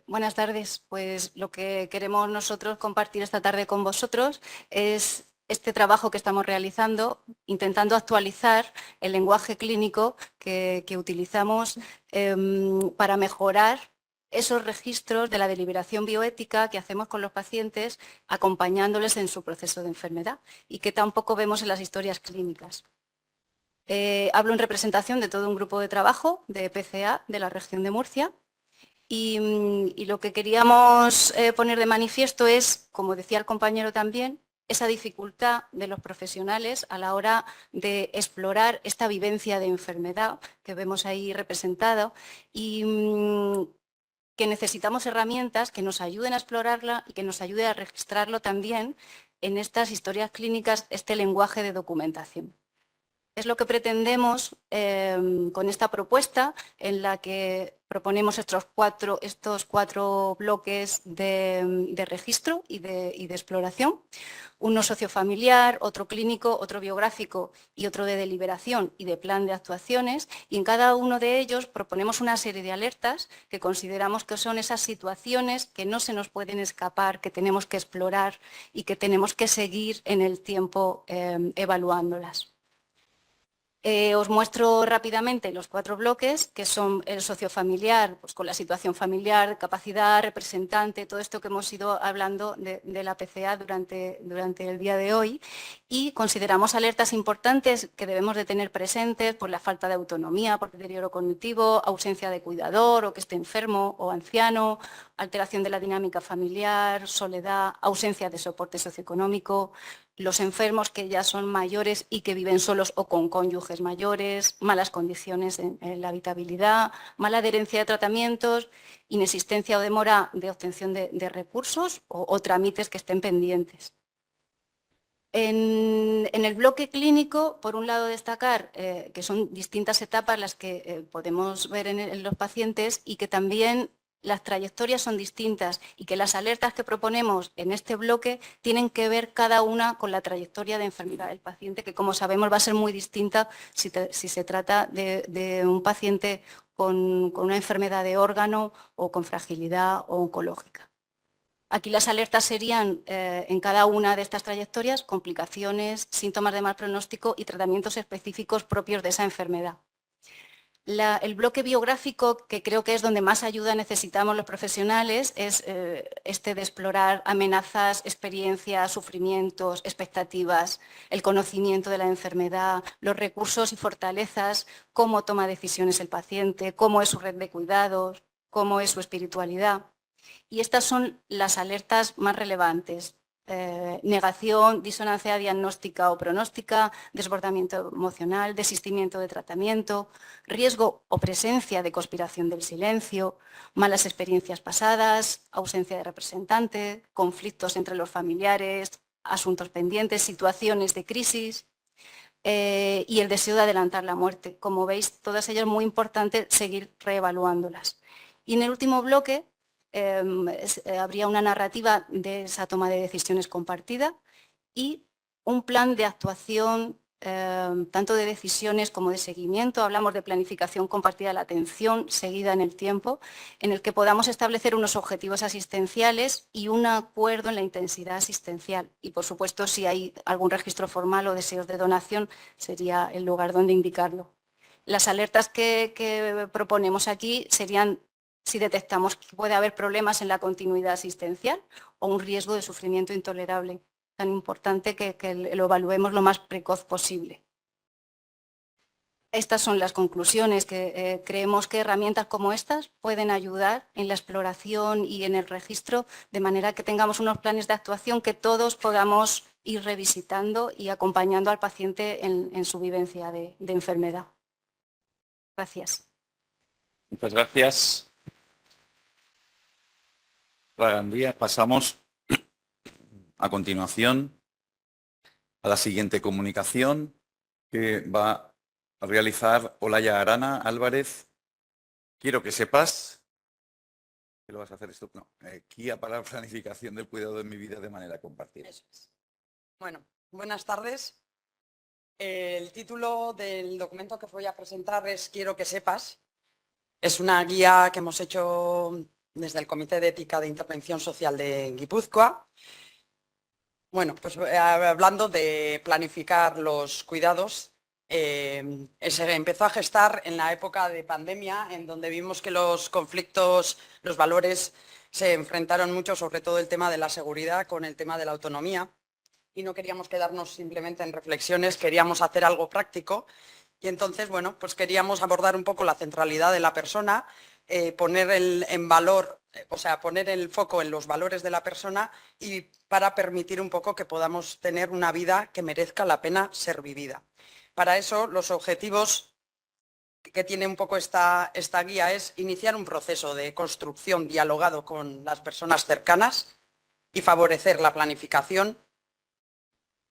Buenas tardes. Pues lo que queremos nosotros compartir esta tarde con vosotros es este trabajo que estamos realizando, intentando actualizar el lenguaje clínico que utilizamos para mejorar esos registros de la deliberación bioética que hacemos con los pacientes, acompañándoles en su proceso de enfermedad y que tampoco vemos en las historias clínicas. Hablo en representación de todo un grupo de trabajo de PCA de la región de Murcia. Y lo que queríamos poner de manifiesto es, como decía el compañero también, esa dificultad de los profesionales a la hora de explorar esta vivencia de enfermedad que vemos ahí representada y que necesitamos herramientas que nos ayuden a explorarla y que nos ayude a registrarlo también en estas historias clínicas, este lenguaje de documentación. Es lo que pretendemos con esta propuesta en la que proponemos estos cuatro bloques de registro y de exploración. Uno sociofamiliar, otro clínico, otro biográfico y otro de deliberación y de plan de actuaciones. Y en cada uno de ellos proponemos una serie de alertas que consideramos que son esas situaciones que no se nos pueden escapar, que tenemos que explorar y que tenemos que seguir en el tiempo evaluándolas. Os muestro rápidamente los cuatro bloques, que son el sociofamiliar, pues con la situación familiar, capacidad, representante, todo esto que hemos ido hablando de la PCA durante el día de hoy, y consideramos alertas importantes que debemos de tener presentes por la falta de autonomía, por deterioro cognitivo, ausencia de cuidador o que esté enfermo o anciano, alteración de la dinámica familiar, soledad, ausencia de soporte socioeconómico, los enfermos que ya son mayores y que viven solos o con cónyuges mayores, malas condiciones en la habitabilidad, mala adherencia de tratamientos, inexistencia o demora de obtención de recursos o trámites que estén pendientes. En el bloque clínico, por un lado destacar que son distintas etapas las que podemos ver en los pacientes y que también las trayectorias son distintas y que las alertas que proponemos en este bloque tienen que ver cada una con la trayectoria de enfermedad del paciente, que como sabemos va a ser muy distinta si se trata de un paciente con una enfermedad de órgano o con fragilidad o oncológica. Aquí las alertas serían en cada una de estas trayectorias complicaciones, síntomas de mal pronóstico y tratamientos específicos propios de esa enfermedad. El bloque biográfico, que creo que es donde más ayuda necesitamos los profesionales, es este de explorar amenazas, experiencias, sufrimientos, expectativas, el conocimiento de la enfermedad, los recursos y fortalezas, cómo toma decisiones el paciente, cómo es su red de cuidados, cómo es su espiritualidad. Y estas son las alertas más relevantes. negación, disonancia diagnóstica o pronóstica, desbordamiento emocional, desistimiento de tratamiento, riesgo o presencia de conspiración del silencio, malas experiencias pasadas, ausencia de representante, conflictos entre los familiares, asuntos pendientes, situaciones de crisis y el deseo de adelantar la muerte. Como veis, todas ellas muy importante seguir reevaluándolas. Y en el último bloque habría una narrativa de esa toma de decisiones compartida y un plan de actuación tanto de decisiones como de seguimiento. Hablamos de planificación compartida de la atención seguida en el tiempo, en el que podamos establecer unos objetivos asistenciales y un acuerdo en la intensidad asistencial. Y, por supuesto, si hay algún registro formal o deseos de donación, sería el lugar donde indicarlo. Las alertas que proponemos aquí serían si detectamos que puede haber problemas en la continuidad asistencial o un riesgo de sufrimiento intolerable. Tan importante que lo evaluemos lo más precoz posible. Estas son las conclusiones, que creemos que herramientas como estas pueden ayudar en la exploración y en el registro, de manera que tengamos unos planes de actuación que todos podamos ir revisitando y acompañando al paciente en su vivencia de enfermedad. Gracias. Muchas gracias. Gandía, pasamos a continuación a la siguiente comunicación que va a realizar Olaya Arana Álvarez. Quiero que sepas que lo vas a hacer esto. No, guía para la planificación del cuidado de mi vida de manera compartida. Eso es. Bueno, buenas tardes. El título del documento que voy a presentar es Quiero que sepas. Es una guía que hemos hecho desde el Comité de Ética de Intervención Social de Guipúzcoa. Bueno, pues hablando de planificar los cuidados, se empezó a gestar en la época de pandemia, en donde vimos que los conflictos, los valores se enfrentaron mucho, sobre todo el tema de la seguridad con el tema de la autonomía, y no queríamos quedarnos simplemente en reflexiones, queríamos hacer algo práctico, y entonces, bueno, pues queríamos abordar un poco la centralidad de la persona, poner en valor, o sea, poner el foco en los valores de la persona y para permitir un poco que podamos tener una vida que merezca la pena ser vivida. Para eso, los objetivos que tiene un poco esta guía es iniciar un proceso de construcción dialogado con las personas cercanas y favorecer la planificación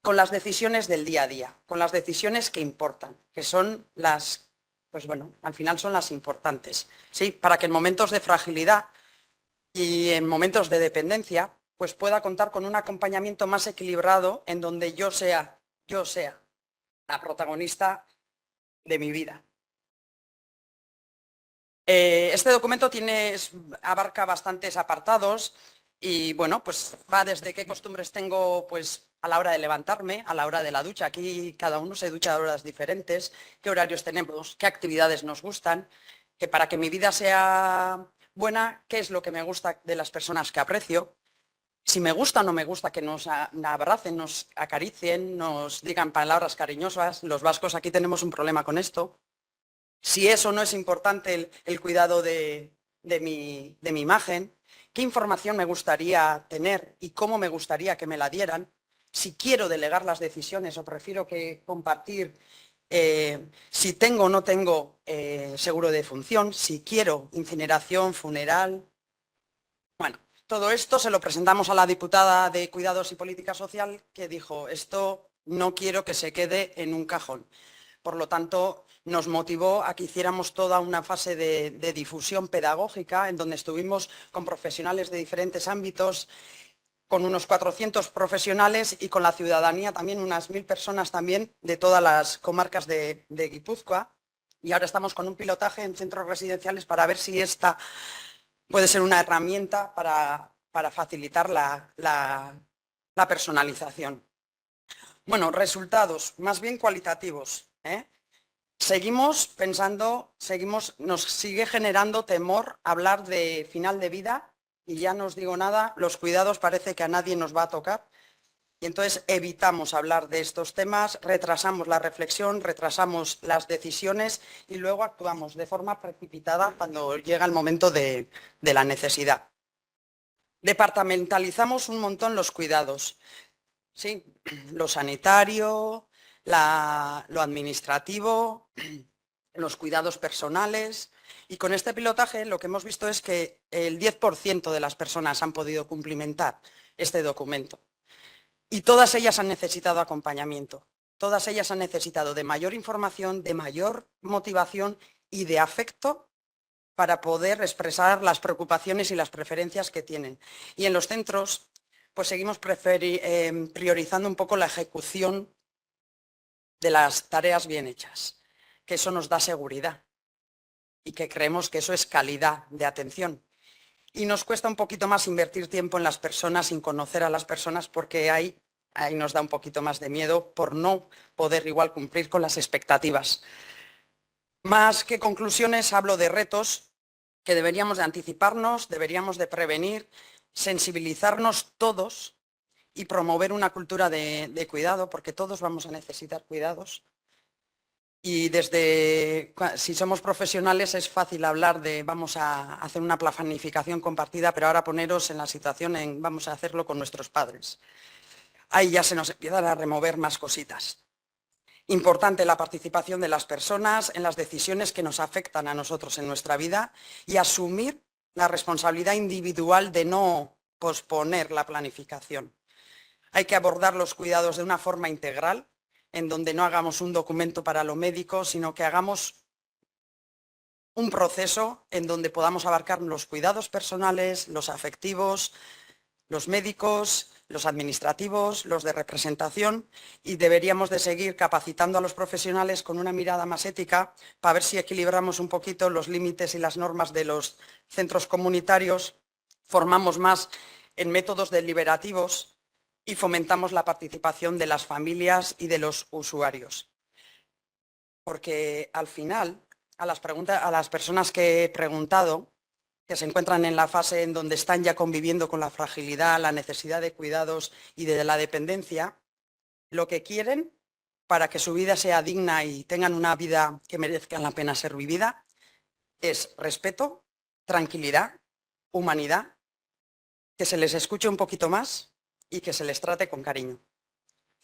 con las decisiones del día a día, con las decisiones que importan, que son las, pues bueno, al final son las importantes, ¿sí? Para que en momentos de fragilidad y en momentos de dependencia, pues pueda contar con un acompañamiento más equilibrado en donde yo sea la protagonista de mi vida. Este documento abarca bastantes apartados y bueno, pues va desde qué costumbres tengo pues a la hora de levantarme, a la hora de la ducha. Aquí cada uno se ducha a horas diferentes, qué horarios tenemos, qué actividades nos gustan, que para que mi vida sea buena, qué es lo que me gusta de las personas que aprecio, si me gusta o no me gusta que nos abracen, nos acaricien, nos digan palabras cariñosas. Los vascos aquí tenemos un problema con esto. Si eso no es importante, el cuidado de mi imagen, qué información me gustaría tener y cómo me gustaría que me la dieran, si quiero delegar las decisiones o prefiero que compartir, si tengo o no tengo seguro de defunción, si quiero incineración, funeral. Bueno, todo esto se lo presentamos a la diputada de Cuidados y Política Social, que dijo, esto no quiero que se quede en un cajón. Por lo tanto, nos motivó a que hiciéramos toda una fase de difusión pedagógica en donde estuvimos con profesionales de diferentes ámbitos, con unos 400 profesionales y con la ciudadanía también, unas 1000 personas también de todas las comarcas de Guipúzcoa. Y ahora estamos con un pilotaje en centros residenciales para ver si esta puede ser una herramienta para facilitar la personalización. Bueno, resultados más bien cualitativos, Seguimos pensando, nos sigue generando temor hablar de final de vida y ya no os digo nada, los cuidados parece que a nadie nos va a tocar y entonces evitamos hablar de estos temas, retrasamos la reflexión, retrasamos las decisiones y luego actuamos de forma precipitada cuando llega el momento de la necesidad. Departamentalizamos un montón los cuidados, ¿sí? Lo sanitario, lo administrativo, los cuidados personales. Y con este pilotaje lo que hemos visto es que el 10% de las personas han podido cumplimentar este documento. Y todas ellas han necesitado acompañamiento. Todas ellas han necesitado de mayor información, de mayor motivación y de afecto para poder expresar las preocupaciones y las preferencias que tienen. Y en los centros, pues seguimos priorizando un poco la ejecución de las tareas bien hechas, que eso nos da seguridad y que creemos que eso es calidad de atención. Y nos cuesta un poquito más invertir tiempo en las personas sin conocer a las personas porque ahí nos da un poquito más de miedo por no poder igual cumplir con las expectativas. Más que conclusiones, hablo de retos que deberíamos de anticiparnos, deberíamos de prevenir, sensibilizarnos todos y promover una cultura de cuidado, porque todos vamos a necesitar cuidados. Y si somos profesionales es fácil hablar de vamos a hacer una planificación compartida, pero ahora poneros en la situación en vamos a hacerlo con nuestros padres. Ahí ya se nos empiezan a remover más cositas. Importante la participación de las personas en las decisiones que nos afectan a nosotros en nuestra vida y asumir la responsabilidad individual de no posponer la planificación. Hay que abordar los cuidados de una forma integral, en donde no hagamos un documento para lo médico, sino que hagamos un proceso en donde podamos abarcar los cuidados personales, los afectivos, los médicos, los administrativos, los de representación, y deberíamos de seguir capacitando a los profesionales con una mirada más ética para ver si equilibramos un poquito los límites y las normas de los centros comunitarios, formamos más en métodos deliberativos y fomentamos la participación de las familias y de los usuarios. Porque al final, a las personas que he preguntado, que se encuentran en la fase en donde están ya conviviendo con la fragilidad, la necesidad de cuidados y de la dependencia, lo que quieren para que su vida sea digna y tengan una vida que merezca la pena ser vivida es respeto, tranquilidad, humanidad, que se les escuche un poquito más y que se les trate con cariño.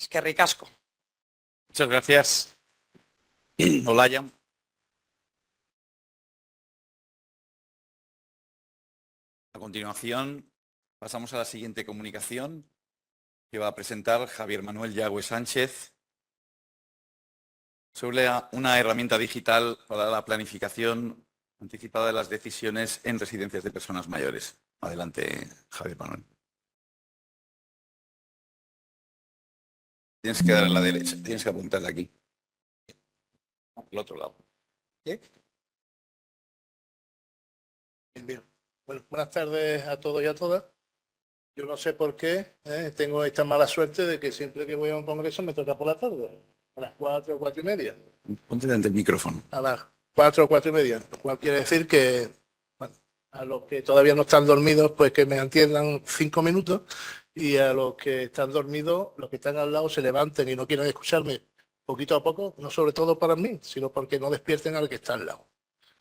Es que ricasco. Muchas gracias. Olaya. A continuación, pasamos a la siguiente comunicación que va a presentar Javier Manuel Yagüe Sánchez sobre una herramienta digital para la planificación anticipada de las decisiones en residencias de personas mayores. Adelante, Javier Manuel. Tienes que dar a la derecha, tienes que apuntarle aquí. Al otro lado. Bien. Bien. Bueno, buenas tardes a todos y a todas. Yo no sé por qué tengo esta mala suerte de que siempre que voy a un congreso me toca por la tarde, a las 4 o 4 y media. Ponte delante del micrófono. A las 4 o 4 y media, lo cual quiere decir que bueno, a los que todavía no están dormidos, pues que me atiendan 5 minutos, y a los que están dormidos, los que están al lado se levanten y no quieren escucharme poquito a poco, no sobre todo para mí, sino porque no despierten al que está al lado.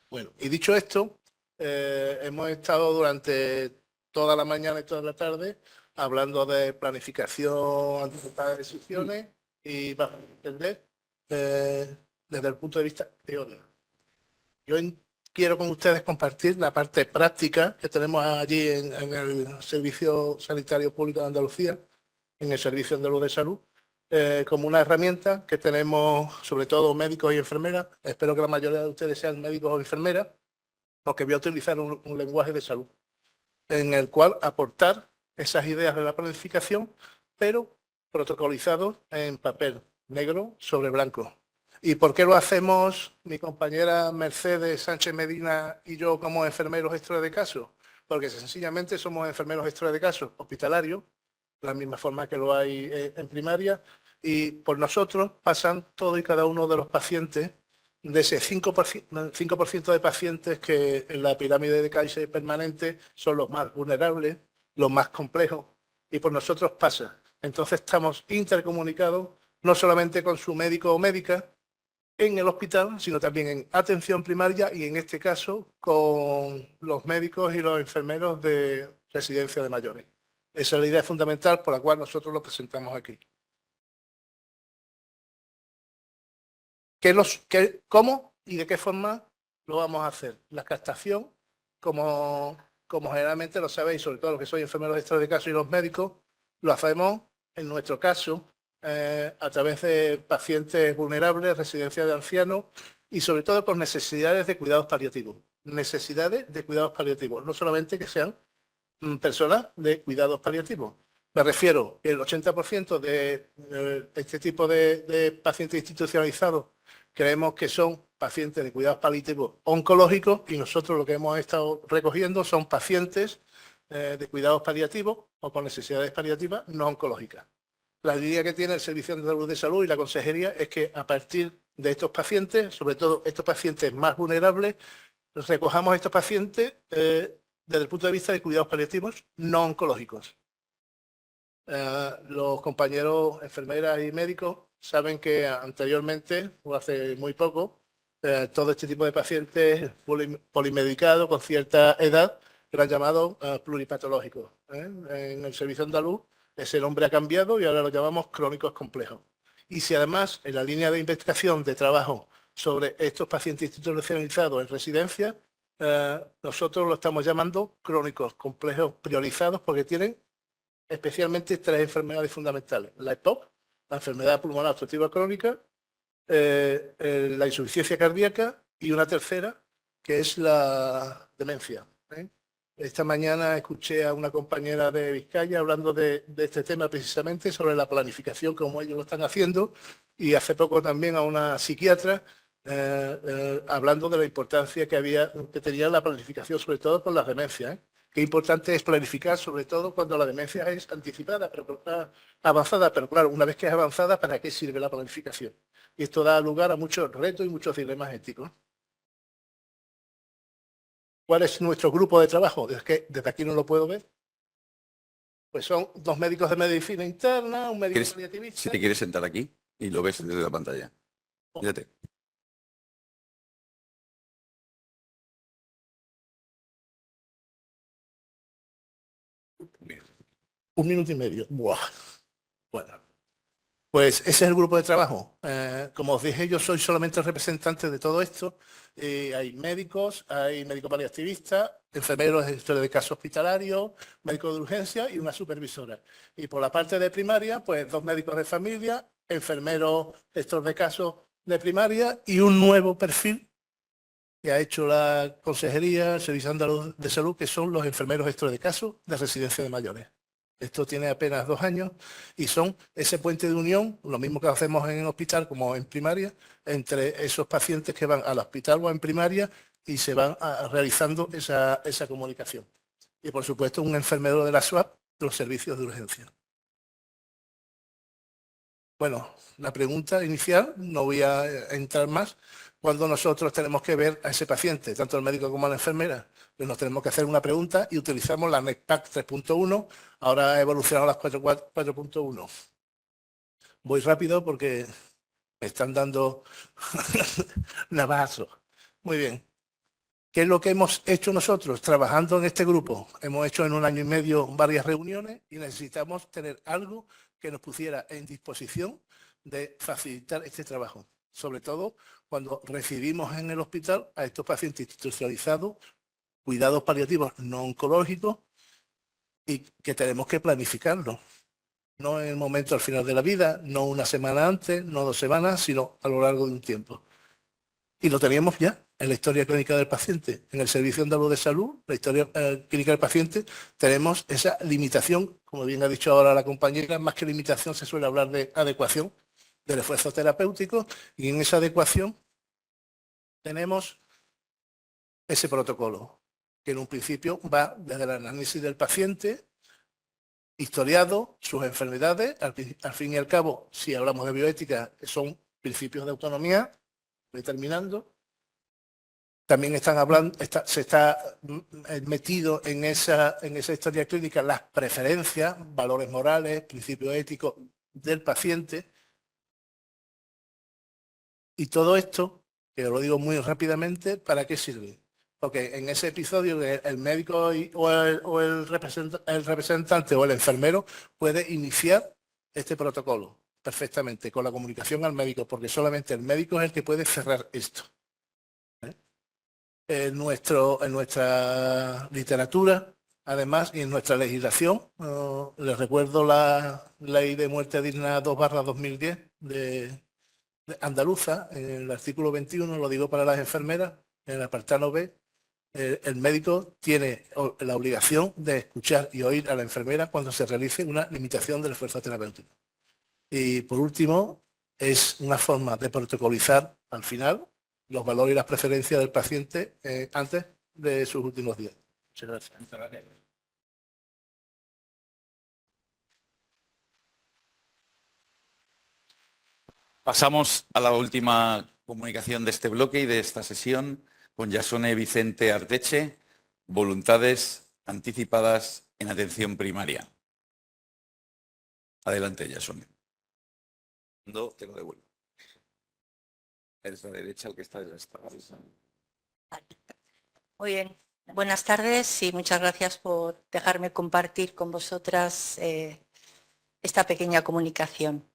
Bueno, y dicho esto, hemos estado durante toda la mañana y toda la tarde hablando de planificación anticipada de decisiones y vamos a entender desde el punto de vista teórico. Yo quiero con ustedes compartir la parte práctica que tenemos allí en el Servicio Sanitario Público de Andalucía, en el Servicio Andaluz de Salud, como una herramienta que tenemos sobre todo médicos y enfermeras. Espero que la mayoría de ustedes sean médicos o enfermeras, porque voy a utilizar un lenguaje de salud en el cual aportar esas ideas de la planificación, pero protocolizados en papel negro sobre blanco. ¿Y por qué lo hacemos mi compañera Mercedes Sánchez Medina y yo como enfermeros gestores de casos? Porque sencillamente somos enfermeros gestores de casos hospitalarios, de la misma forma que lo hay en primaria, y por nosotros pasan todos y cada uno de los pacientes, de ese 5% de pacientes que en la pirámide de Kaiser permanente son los más vulnerables, los más complejos, y por nosotros pasa. Entonces estamos intercomunicados no solamente con su médico o médica en el hospital, sino también en atención primaria y en este caso con los médicos y los enfermeros de residencia de mayores. Esa es la idea fundamental por la cual nosotros lo presentamos aquí. ¿Cómo y de qué forma lo vamos a hacer? La captación, como generalmente lo sabéis, sobre todo los que sois enfermeros extras de caso y los médicos, lo hacemos, en nuestro caso, a través de pacientes vulnerables, residencias de ancianos y sobre todo con necesidades de cuidados paliativos. Necesidades de cuidados paliativos, no solamente que sean personas de cuidados paliativos. Me refiero que el 80% de este tipo de pacientes institucionalizados creemos que son pacientes de cuidados paliativos oncológicos y nosotros lo que hemos estado recogiendo son pacientes de cuidados paliativos o con necesidades paliativas no oncológicas. La línea que tiene el Servicio Andaluz de Salud y la Consejería es que a partir de estos pacientes, sobre todo estos pacientes más vulnerables, recojamos a estos pacientes desde el punto de vista de cuidados paliativos no oncológicos. Los compañeros enfermeras y médicos saben que anteriormente, o hace muy poco, todo este tipo de pacientes polimedicados con cierta edad eran llamados pluripatológicos. En el servicio andaluz ese nombre ha cambiado y ahora lo llamamos crónicos complejos. Y si además en la línea de investigación de trabajo sobre estos pacientes institucionalizados en residencia, nosotros lo estamos llamando crónicos complejos priorizados porque tienen especialmente 3 enfermedades fundamentales: la EPOC, la enfermedad pulmonar obstructiva crónica, la insuficiencia cardíaca y una tercera que es la demencia. Esta mañana escuché a una compañera de Vizcaya hablando de este tema precisamente sobre la planificación, como ellos lo están haciendo, y hace poco también a una psiquiatra hablando de la importancia que tenía la planificación, sobre todo con las demencias. Qué importante es planificar, sobre todo cuando la demencia es anticipada, pero avanzada. Pero claro, una vez que es avanzada, ¿para qué sirve la planificación? Y esto da lugar a muchos retos y muchos dilemas éticos. ¿Cuál es nuestro grupo de trabajo? Desde aquí no lo puedo ver. Pues son 2 médicos de medicina interna, un médico paliativista. Si te quieres sentar aquí y lo ves desde la pantalla. Fíjate. Un minuto y medio. Buah. Bueno, pues ese es el grupo de trabajo. Como os dije, yo soy solamente el representante de todo esto. Hay médicos, hay médico paliativista, enfermeros de caso hospitalario, médicos de urgencia y una supervisora. Y por la parte de primaria, pues 2 médicos de familia, enfermeros gestores de casos de primaria y un nuevo perfil que ha hecho la Consejería, el Servicio Andaluz de Salud, que son los enfermeros gestores de casos de residencia de mayores. Esto tiene apenas 2 años y son ese puente de unión, lo mismo que hacemos en el hospital como en primaria, entre esos pacientes que van al hospital o en primaria y se van realizando esa comunicación. Y por supuesto un enfermero de la SUAP, de los servicios de urgencia. Bueno, la pregunta inicial, no voy a entrar más, cuando nosotros tenemos que ver a ese paciente, tanto el médico como la enfermera, pues nos tenemos que hacer una pregunta y utilizamos la NECPAC 3.1, ahora ha evolucionado a las 4.1. Voy rápido porque me están dando navazos. Muy bien. ¿Qué es lo que hemos hecho nosotros trabajando en este grupo? Hemos hecho en 1 año y medio varias reuniones y necesitamos tener algo que nos pusiera en disposición de facilitar este trabajo. Sobre todo cuando recibimos en el hospital a estos pacientes institucionalizados, cuidados paliativos no oncológicos y que tenemos que planificarlo. No en el momento al final de la vida, no una semana antes, no 2 semanas, sino a lo largo de un tiempo. Y lo teníamos ya en la historia clínica del paciente. En el Servicio Andaluz de Salud, la historia clínica del paciente, tenemos esa limitación, como bien ha dicho ahora la compañera, más que limitación se suele hablar de adecuación del esfuerzo terapéutico y en esa adecuación tenemos ese protocolo, que en un principio va desde el análisis del paciente, historiado, sus enfermedades, al fin y al cabo, si hablamos de bioética, son principios de autonomía, voy terminando. También se está metido en esa historia clínica las preferencias, valores morales, principios éticos del paciente. Y todo esto, que lo digo muy rápidamente, ¿para qué sirve? Porque en ese episodio el médico o el representante o el enfermero puede iniciar este protocolo perfectamente con la comunicación al médico, porque solamente el médico es el que puede cerrar esto. En nuestra literatura, además, y en nuestra legislación, les recuerdo la Ley de Muerte Digna 2/2010 de andaluza, en el artículo 21, lo digo para las enfermeras, en el apartado B, el médico tiene la obligación de escuchar y oír a la enfermera cuando se realice una limitación del esfuerzo terapéutico. Y por último, es una forma de protocolizar al final los valores y las preferencias del paciente antes de sus últimos días. Muchas gracias. Pasamos a la última comunicación de este bloque y de esta sesión con Yasone Vicente Arteche, voluntades anticipadas en atención primaria. Adelante, Yasone. No, te lo devuelvo. Es la derecha el que está de esta. Muy bien. Buenas tardes y muchas gracias por dejarme compartir con vosotras esta pequeña comunicación.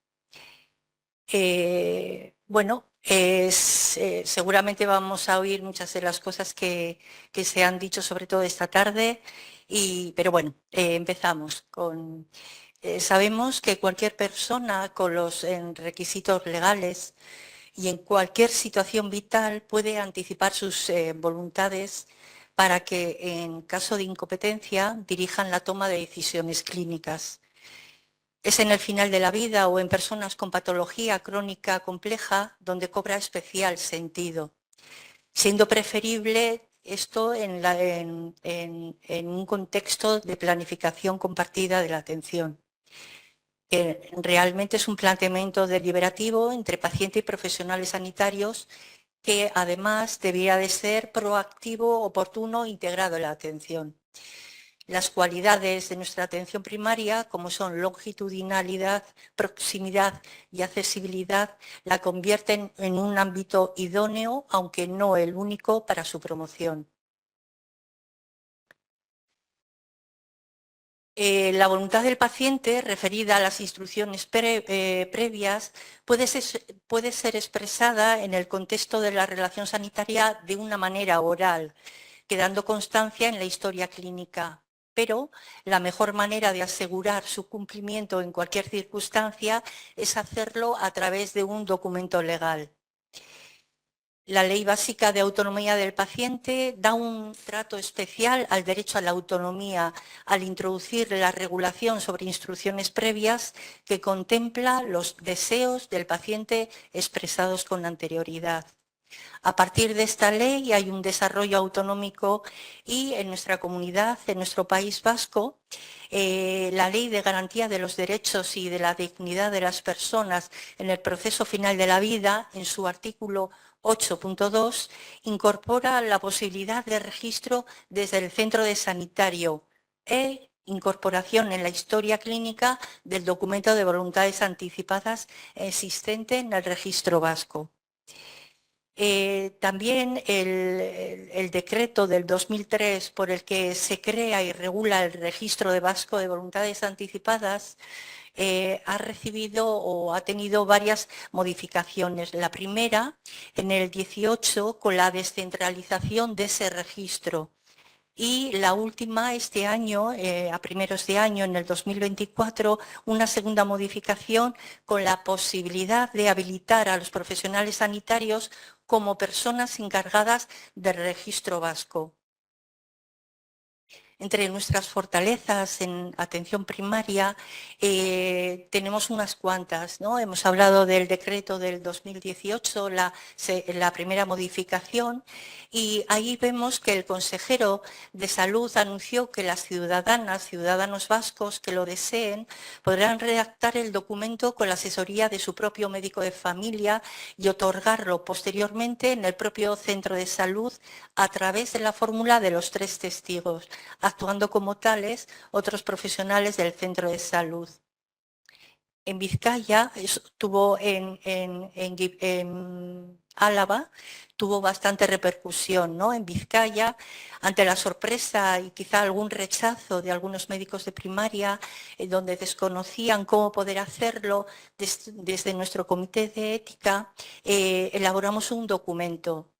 Seguramente vamos a oír muchas de las cosas que se han dicho, sobre todo esta tarde, pero bueno, empezamos con... sabemos que cualquier persona con los requisitos legales y en cualquier situación vital puede anticipar sus voluntades para que en caso de incompetencia dirijan la toma de decisiones clínicas. Es en el final de la vida o en personas con patología crónica compleja donde cobra especial sentido, siendo preferible esto en un contexto de planificación compartida de la atención. Realmente es un planteamiento deliberativo entre paciente y profesionales sanitarios que además debería de ser proactivo, oportuno, integrado en la atención. Las cualidades de nuestra atención primaria, como son longitudinalidad, proximidad y accesibilidad, la convierten en un ámbito idóneo, aunque no el único, para su promoción. La voluntad del paciente, referida a las instrucciones previas, puede ser expresada en el contexto de la relación sanitaria de una manera oral, quedando constancia en la historia clínica. Pero la mejor manera de asegurar su cumplimiento en cualquier circunstancia es hacerlo a través de un documento legal. La Ley Básica de Autonomía del Paciente da un trato especial al derecho a la autonomía al introducir la regulación sobre instrucciones previas que contempla los deseos del paciente expresados con anterioridad. A partir de esta ley hay un desarrollo autonómico y en nuestra comunidad, en nuestro País Vasco, la Ley de Garantía de los Derechos y de la Dignidad de las Personas en el proceso final de la vida, en su artículo 8.2, incorpora la posibilidad de registro desde el centro de sanitario e incorporación en la historia clínica del documento de voluntades anticipadas existente en el registro vasco. También el decreto del 2003 por el que se crea y regula el registro de vasco de voluntades anticipadas ha recibido o ha tenido varias modificaciones. La primera, en el 18, con la descentralización de ese registro. Y la última, este año, a primeros de año, en el 2024, una segunda modificación con la posibilidad de habilitar a los profesionales sanitarios como personas encargadas del registro vasco. Entre nuestras fortalezas en atención primaria tenemos unas cuantas, ¿no? Hemos hablado del decreto del 2018, la primera modificación, y ahí vemos que el consejero de Salud anunció que las ciudadanos vascos que lo deseen, podrán redactar el documento con la asesoría de su propio médico de familia y otorgarlo posteriormente en el propio centro de salud a través de la fórmula de los 3 testigos, actuando como tales otros profesionales del centro de salud. En Vizcaya, estuvo en Álava, tuvo bastante repercusión, ¿no? En Vizcaya, ante la sorpresa y quizá algún rechazo de algunos médicos de primaria, donde desconocían cómo poder hacerlo, desde nuestro comité de ética elaboramos un documento,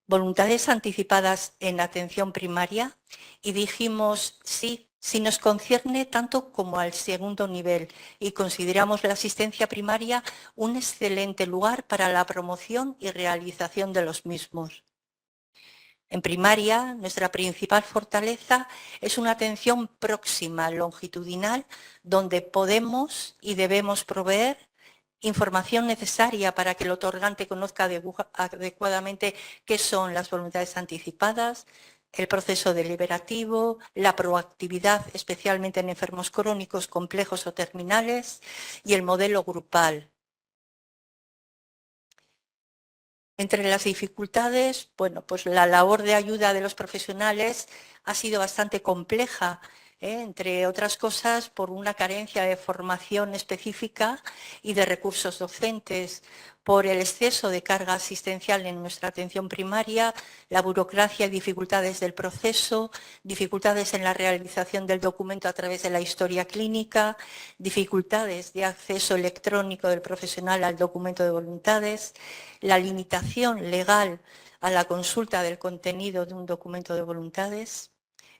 voluntades anticipadas en atención primaria, y dijimos sí. Si nos concierne tanto como al segundo nivel y consideramos la asistencia primaria un excelente lugar para la promoción y realización de los mismos. En primaria, nuestra principal fortaleza es una atención próxima, longitudinal, donde podemos y debemos proveer información necesaria para que el otorgante conozca adecuadamente qué son las voluntades anticipadas, el proceso deliberativo, la proactividad, especialmente en enfermos crónicos, complejos o terminales, y el modelo grupal. Entre las dificultades, bueno, pues la labor de ayuda de los profesionales ha sido bastante compleja, entre otras cosas por una carencia de formación específica y de recursos docentes, por el exceso de carga asistencial en nuestra atención primaria, la burocracia y dificultades del proceso, dificultades en la realización del documento a través de la historia clínica, dificultades de acceso electrónico del profesional al documento de voluntades, la limitación legal a la consulta del contenido de un documento de voluntades.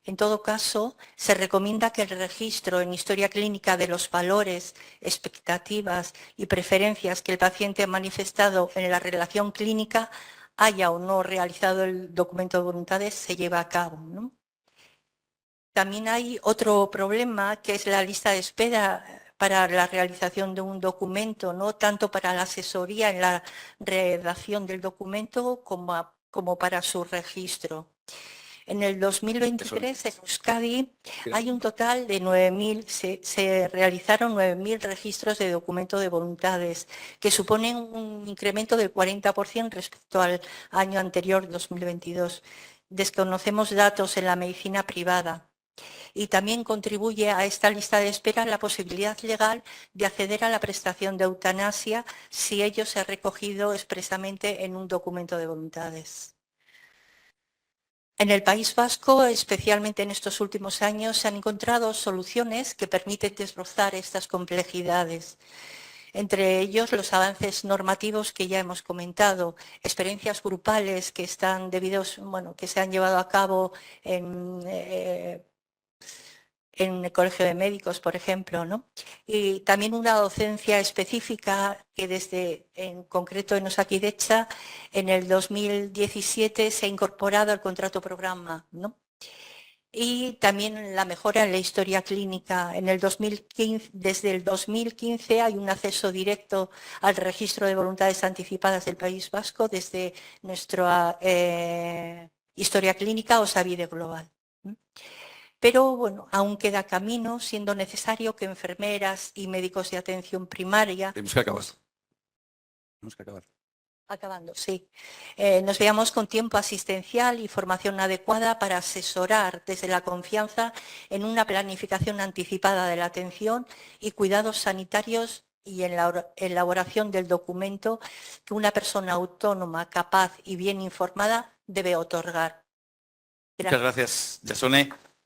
En todo caso, se recomienda que el registro en historia clínica de los valores, expectativas y preferencias que el paciente ha manifestado en la relación clínica, haya o no realizado el documento de voluntades, se lleva a cabo, ¿no? También hay otro problema, que es la lista de espera para la realización de un documento, no tanto para la asesoría en la redacción del documento como para su registro. En el 2023 en Euskadi hay un total de 9.000, se realizaron 9.000 registros de documento de voluntades, que suponen un incremento del 40% respecto al año anterior, 2022. Desconocemos datos en la medicina privada. Y también contribuye a esta lista de espera la posibilidad legal de acceder a la prestación de eutanasia si ello se ha recogido expresamente en un documento de voluntades. En el País Vasco, especialmente en estos últimos años, se han encontrado soluciones que permiten desbrozar estas complejidades. Entre ellos, los avances normativos que ya hemos comentado, experiencias grupales que se han llevado a cabo en el Colegio de Médicos, por ejemplo, ¿no? Y también una docencia específica que en concreto en Osakidetza, en el 2017 se ha incorporado al contrato programa, ¿no? Y también la mejora en la historia clínica. Desde el 2015 hay un acceso directo al registro de voluntades anticipadas del País Vasco desde nuestra historia clínica Osabide Global. Pero bueno, aún queda camino, siendo necesario que enfermeras y médicos de atención primaria... Tenemos que acabar. Tenemos que acabar. Acabando, sí. Nos veamos con tiempo asistencial y formación adecuada para asesorar desde la confianza en una planificación anticipada de la atención y cuidados sanitarios y en la elaboración del documento que una persona autónoma, capaz y bien informada debe otorgar. Muchas gracias, Yasone.